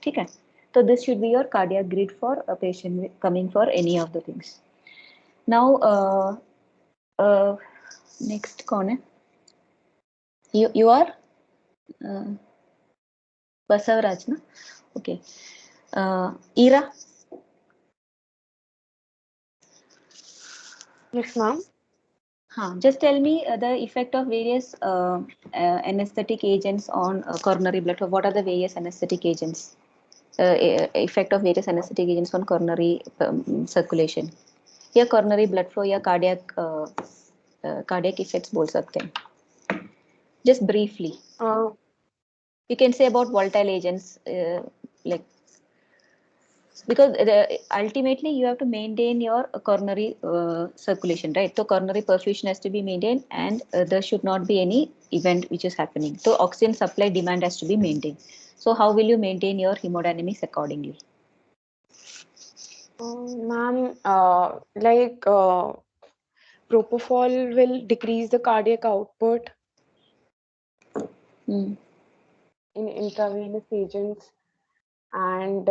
ठीक है. So this should be your cardiac grid for a patient coming for any of the things. Now next कौन है? You are Basavaraj ना? Okay. Ira. Yes, ma'am. Just tell me the effect of various anesthetic agents on coronary blood flow. What are the various anesthetic agents? Effect of various anesthetic agents on coronary circulation. या coronary blood flow या cardiac effects बोल सकते हैं. Just briefly. You can say about volatile agents, like, because ultimately you have to maintain your coronary circulation, right? So coronary perfusion has to be maintained, and there should not be any event which is happening. So oxygen supply demand has to be maintained. So how will you maintain your hemodynamics accordingly? Ma'am, like propofol will decrease the cardiac output in intravenous agents, and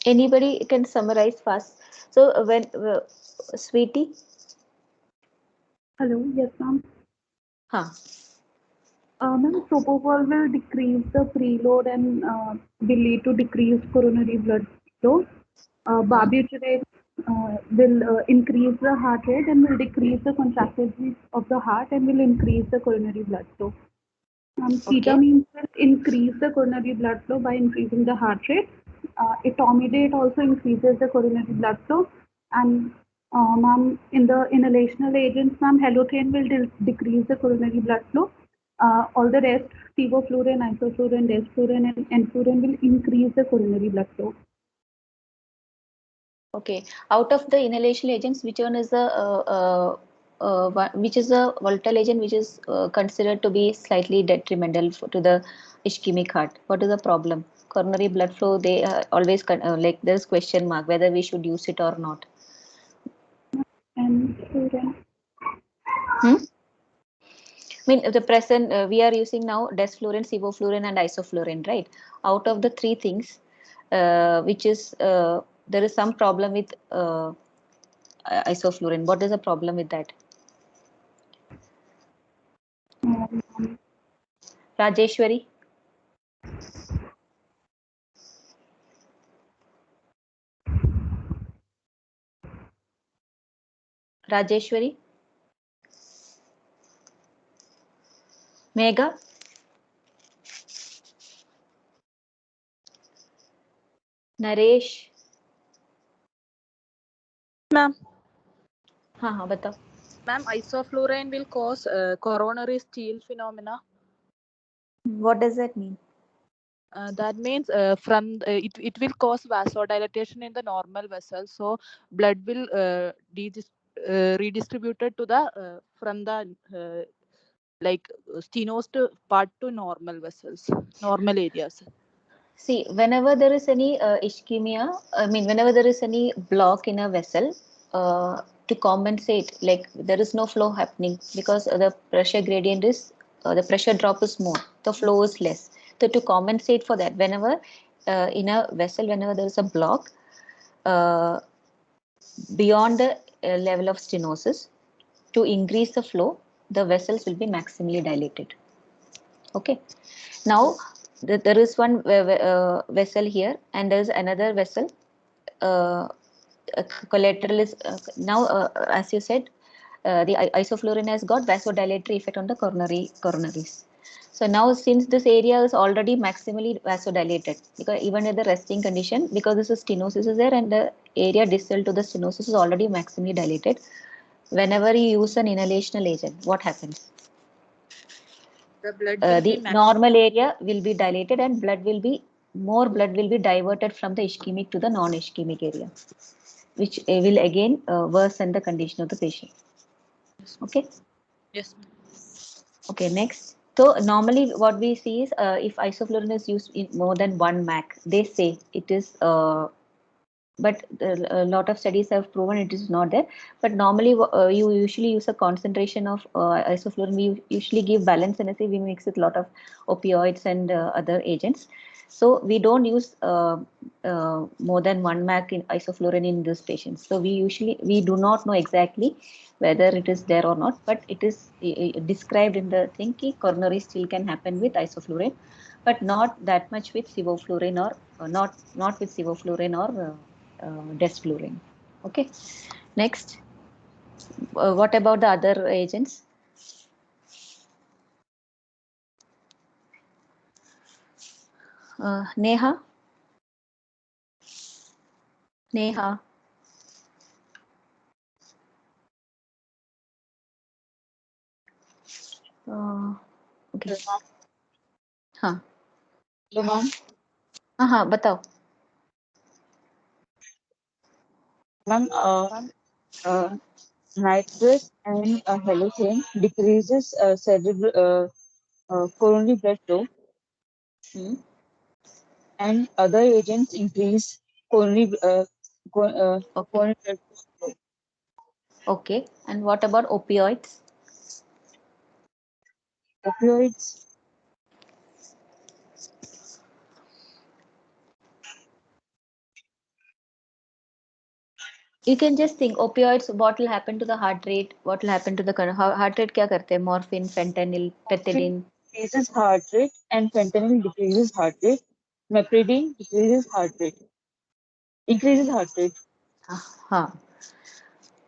anybody can summarize fast. So when Sweetie. Hello, yes, ma'am. Ma'am, propofol will decrease the preload and will lead to decreased coronary blood flow. Barbiturate will increase the heart rate and will decrease the contractility of the heart and will increase the coronary blood flow. Ketamine will increase the coronary blood flow by increasing the heart rate. Etomidate also increases the coronary blood flow, and ma'am, in the inhalational agents, ma'am, halothane will decrease the coronary blood flow. All the rest, sevoflurane, isoflurane, desflurane, and enflurane will increase the coronary blood flow. Okay. Out of the inhalation agents, which one is the which is a volatile agent which is considered to be slightly detrimental to the ischemic heart? What is the problem? Coronary blood flow, they always like there's question mark whether we should use it or not. I mean, the present we are using now desflurane, sevoflurane, and isoflurane, right? Out of the three things, which is there is some problem with isoflurane. What is the problem with that? Rajeshwari? Rajeshwari? Megha? Naresh? Ma'am, हाँ बताओ. ma'am, isoflurane will cause coronary steal phenomena. What does that mean? That means it will cause vasodilatation in the normal vessel, so blood will redistributed to the from the like stenosed part to normal vessels, normal areas. See, whenever there is any ischemia, whenever there is any block in a vessel, to compensate, like there is no flow happening because the pressure gradient is, the pressure drop is more, the flow is less. So to compensate for that, whenever in a vessel, whenever there is a block beyond the level of stenosis, to increase the flow, the vessels will be maximally dilated. Okay. Now, there is one vessel here, and there is another vessel. Collateral is now, as you said, the isoflurane has got vasodilatory effect on the coronaries. So now, since this area is already maximally vasodilated, because even at the resting condition, because this is stenosis is there, and the area distal to the stenosis is already maximally dilated. Whenever you use an inhalational agent, what happens? The blood will The normal area will be dilated, and more blood will be diverted from the ischemic to the non-ischemic area, which will again worsen the condition of the patient. Okay. Yes. Okay. Next. So normally what we see is if isoflurane is used in more than 1 MAC, they say it is. But a lot of studies have proven it is not there. But normally you usually use a concentration of isoflurane. We usually give balance NSA. We mix with a lot of opioids and other agents. So we don't use more than 1 MAC in isoflurane in these patients. So we do not know exactly whether it is there or not. But it is described in the thing that coronary steal can happen with isoflurane, but not that much with sevoflurane or not with sevoflurane or desflurane. Okay. Next, what about the other agents? Neha? Neha? Okay. हाँ. हाँ बताओ. Ma'am, nitrous and halothane decreases cerebral coronary blood flow, and other agents increase coronary coronary blood flow. Okay. And what about opioids? Opioids. You can just think opioids. What will happen to the heart rate? What will happen to the heart rate? क्या करते हैं? Morphine, fentanyl, pethidine. Decreases heart rate, and fentanyl decreases heart rate. Mepridine decreases heart rate. Increases heart rate.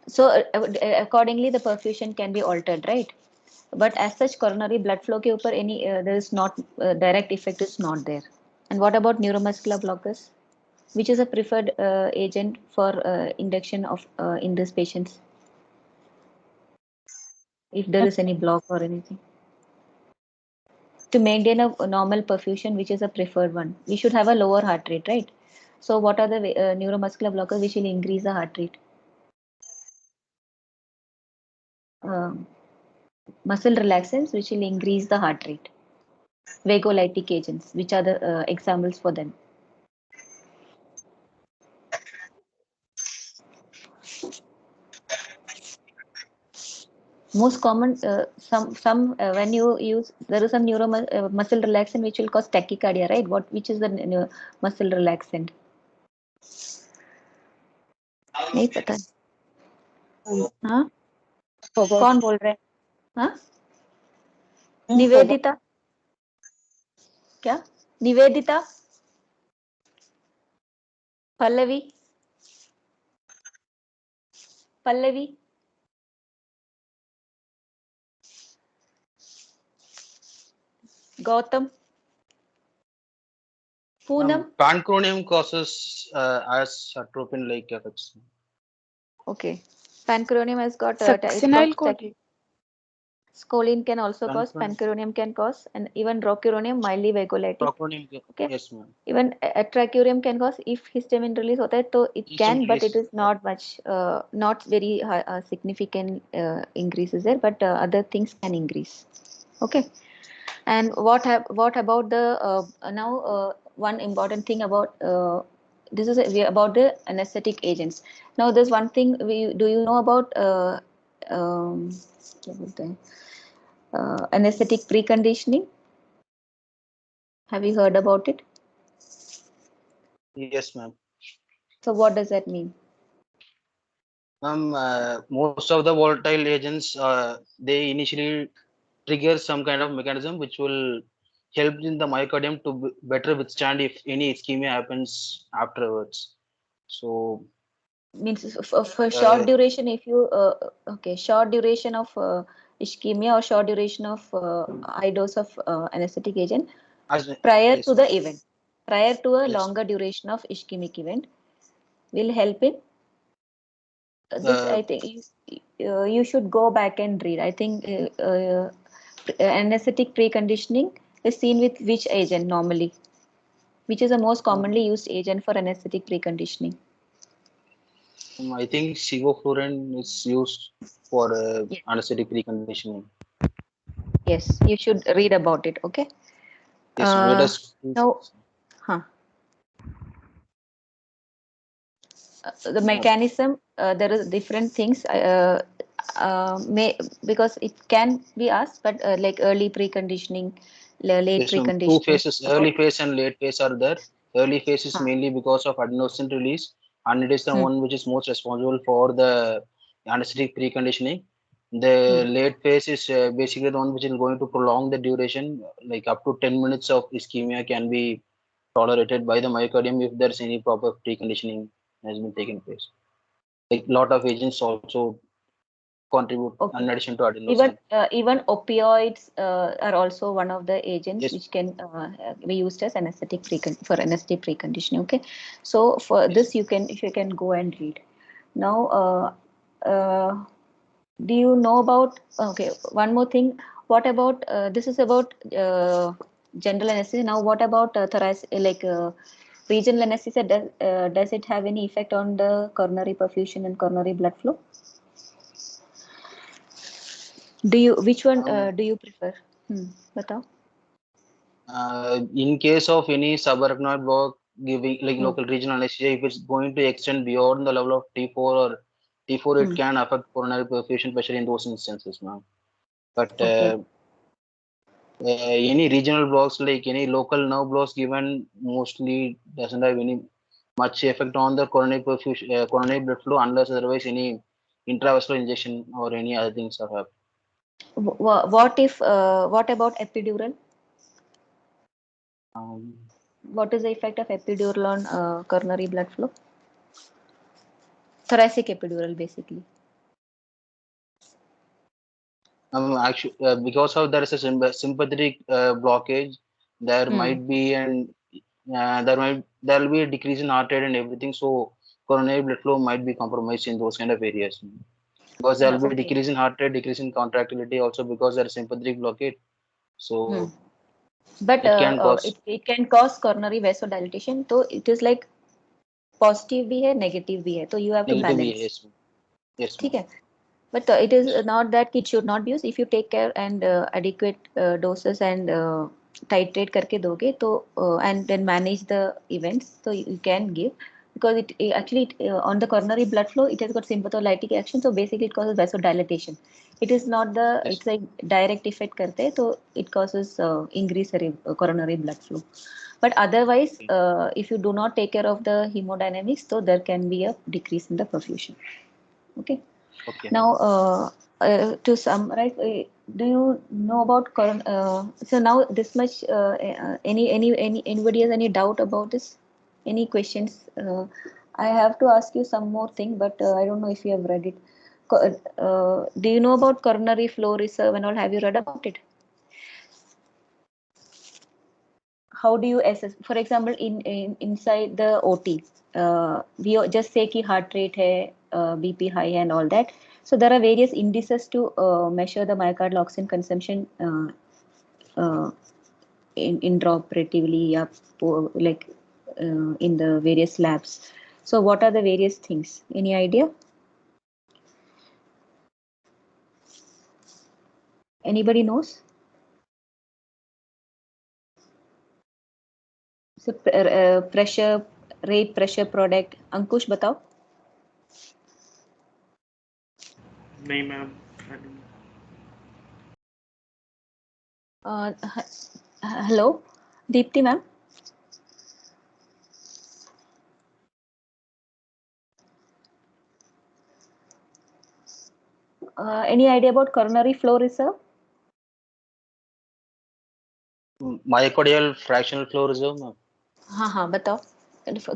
So accordingly, the perfusion can be altered, right? But as such, coronary blood flow के ऊपर any there is not direct effect is not there. And what about neuromuscular blockers? Which is a preferred agent for induction of in these patients? If there is any block or anything. To maintain a normal perfusion, which is a preferred one, we should have a lower heart rate, right? So what are the neuromuscular blockers which will increase the heart rate? Muscle relaxants which will increase the heart rate. Vagolytic agents, which are the examples for them? Most common, some when you use, there is some muscle relaxant which will cause tachycardia, right? Which is the muscle relaxant? नहीं पता। हाँ कौन बोल रहे हैं? हाँ निवेदिता, क्या Nivedita, Pallavi, Pallavi, Gautam, Poonam. Pancuronium causes as atropine-like effects. Okay, pancuronium has got Succinyl CoD. Scoline can also cause, Pancuronium. pancuronium can cause, and even rocuronium mildly vagolytic. Rocuronium, Okay. yes ma'am. Even atracurium can cause if histamine release होता है तो it can, but it is not much, not very high, significant increases there, but other things can increase. Okay. And what about the now one important thing about this is about the anesthetic agents. Now there's one thing do you know about क्या बोलते हैं anesthetic preconditioning? Have you heard about it? Yes ma'am. So what does that mean? Most of the volatile agents they initially trigger some kind of mechanism which will help in the myocardium to better withstand if any ischemia happens afterwards. So Means for short duration, if you okay, short duration of ischemia or short duration of high dose of anesthetic agent prior to the event, prior to a longer duration of ischemic event will help in this. I think you should go back and read. I think anesthetic preconditioning is seen with which agent normally, which is the most commonly used agent for anesthetic preconditioning. I think sevoflurane is used for anesthetic preconditioning. Yes, you should read about it. Okay. Yes, now, the mechanism, there is different things. Because it can be asked, but like early preconditioning, late preconditioning. Two phases, early phase and late phase are there. Early phase is mainly because of adenosine release, and it is the one which is most responsible for the anesthetic preconditioning. The late phase is basically the one which is going to prolong the duration, like up to 10 minutes of ischemia can be tolerated by the myocardium if there's any proper preconditioning has been taken place. Like lot of agents also contribute in addition to adenosine. Even opioids are also one of the agents which can be used as anesthetic for anesthetic preconditioning. Okay, so for this you can go and read. Now, do you know about? Okay, one more thing. What about this is about general anesthesia. Now, what about thoracic, like regional anesthesia? Does it have any effect on the coronary perfusion and coronary blood flow? Which one do you prefer? Batao. In case of any subarachnoid block giving like local regional anesthesia, if it's going to extend beyond the level of T4 or T4, it can affect coronary perfusion pressure in those instances, ma'am. But any regional blocks, like any local nerve blocks given, mostly doesn't have any much effect on the coronary perfusion, coronary blood flow, unless otherwise any intravascular injection or any other things are happening. What about epidural? What is the effect of epidural on coronary blood flow? Thoracic epidural, basically. Actually, because of there is a sympathetic blockage, there might be there will be a decrease in heart rate and everything. So coronary blood flow might be compromised in those kind of areas. Because there will be a decrease in heart rate, decrease in contractility also because there is sympathetic blockade. So but it can cause coronary vasodilatation. So it is like positive भी है, negative भी है. So you have to balance. Yes. ठीक है. But it is not that it should not be used. If you take care and adequate doses and titrate करके दोगे तो and then manage the events, so you can give. because it actually on the coronary blood flow it has got sympatholytic action, so basically it causes vasodilatation. It is not the it's a direct effect karte, so it causes increase coronary blood flow. But otherwise, if you do not take care of the hemodynamics, so there can be a decrease in the perfusion. Okay. Now, to summarize, do you know about so now this much? Anybody has any doubt about this? Any questions? I have to ask you some more thing, but I don't know if you have read it. Do you know about coronary flow reserve and all? Have you read about it? How do you assess? For example, inside the OT, we just say ki heart rate hai, BP high and all that. So there are various indices to measure the myocardial oxygen consumption intraoperatively, like in the various labs. So what are the various things? Any idea? Anybody knows? So pressure, rate, pressure product. Ankush, batao. नहीं ma'am. Hello, Deepti ma'am. Any idea about coronary flow reserve? Myocardial fractional flow reserve, ma'am. हाँ बताओ.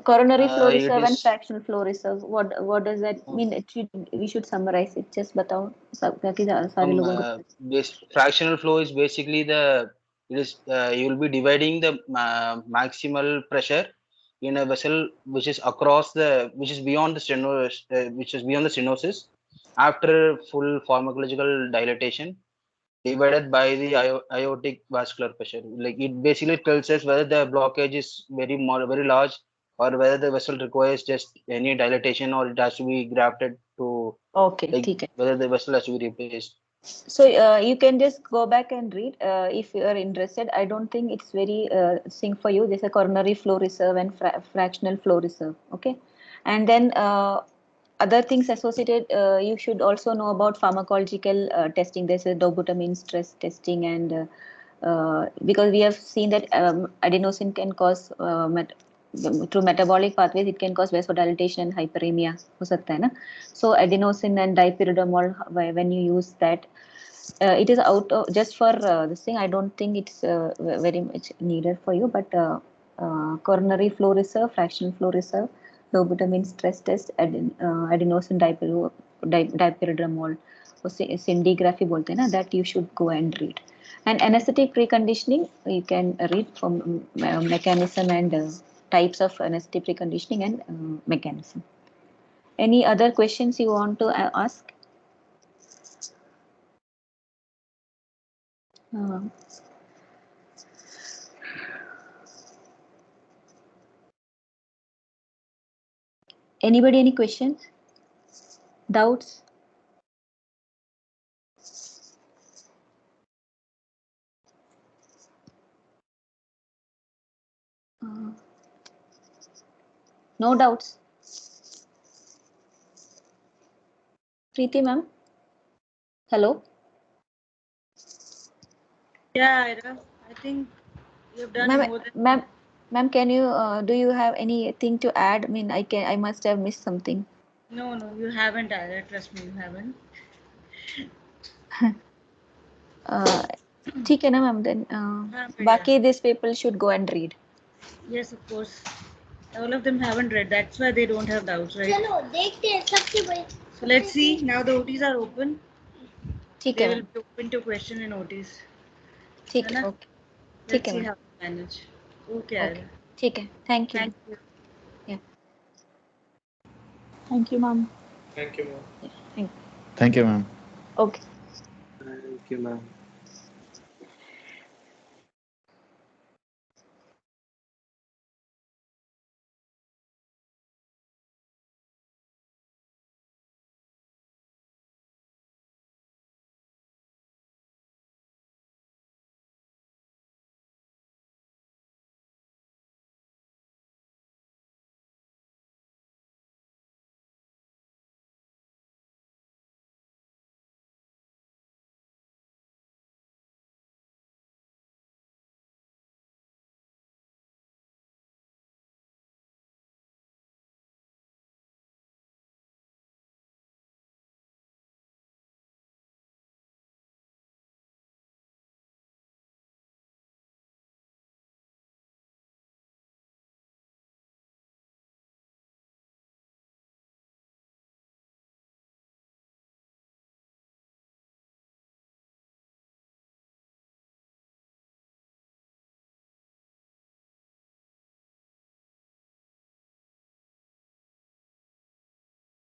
Coronary flow reserve and is fractional flow reserve. What does that mean? We should summarize it. Just बताओ ताकि सारे लोगों को. this fractional flow is basically you will be dividing the maximal pressure in a vessel which is beyond the stenosis after full pharmacological dilatation, divided by the aortic vascular pressure. Like it basically tells us whether the blockage is very large, or whether the vessel requires just any dilatation, or it has to be grafted to. Okay, like, whether the vessel has to be replaced. So you can just go back and read if you are interested. I don't think it's very thing for you. There's a coronary flow reserve and fractional flow reserve. Okay, and then other things associated. You should also know about pharmacological testing. There's a dobutamine stress testing, and because we have seen that adenosine can cause through metabolic pathways, it can cause vasodilatation and hyperemia. हो सकता है ना? So adenosine and dipyridamol, when you use that, it is out of, just for this thing. I don't think it's very much needed for you, but coronary flow reserve, fractional flow reserve, dobutamine stress test, adenosine dipyridamol, scintigraphy बोलते हैं ना, that you should go and read. And anesthetic preconditioning, you can read from mechanism and types of anesthetic preconditioning and mechanism. Any other questions you want to ask? Anybody, any questions? Doubts? No doubts? Preeti ma'am? Hello? Yeah, Ira, I think you've done more than. Ma'am, can you do you have anything to add? I mean, I must have missed something. No, you haven't, Ira. Trust me, you haven't. ठीक है ना ma'am, then बाकी these people should go and read. Yes, of course. All of them haven't read. That's why they don't have doubts, right? So let's see. Now the OTs are open. They will be open to question in OTs. ठीक है, okay. Let's see how we manage. Okay, Ira. ठीक है. Thank you. Thank you. Yeah. Thank you, ma'am. Thank you, ma'am. Thank you, ma'am. Okay. Thank you, ma'am.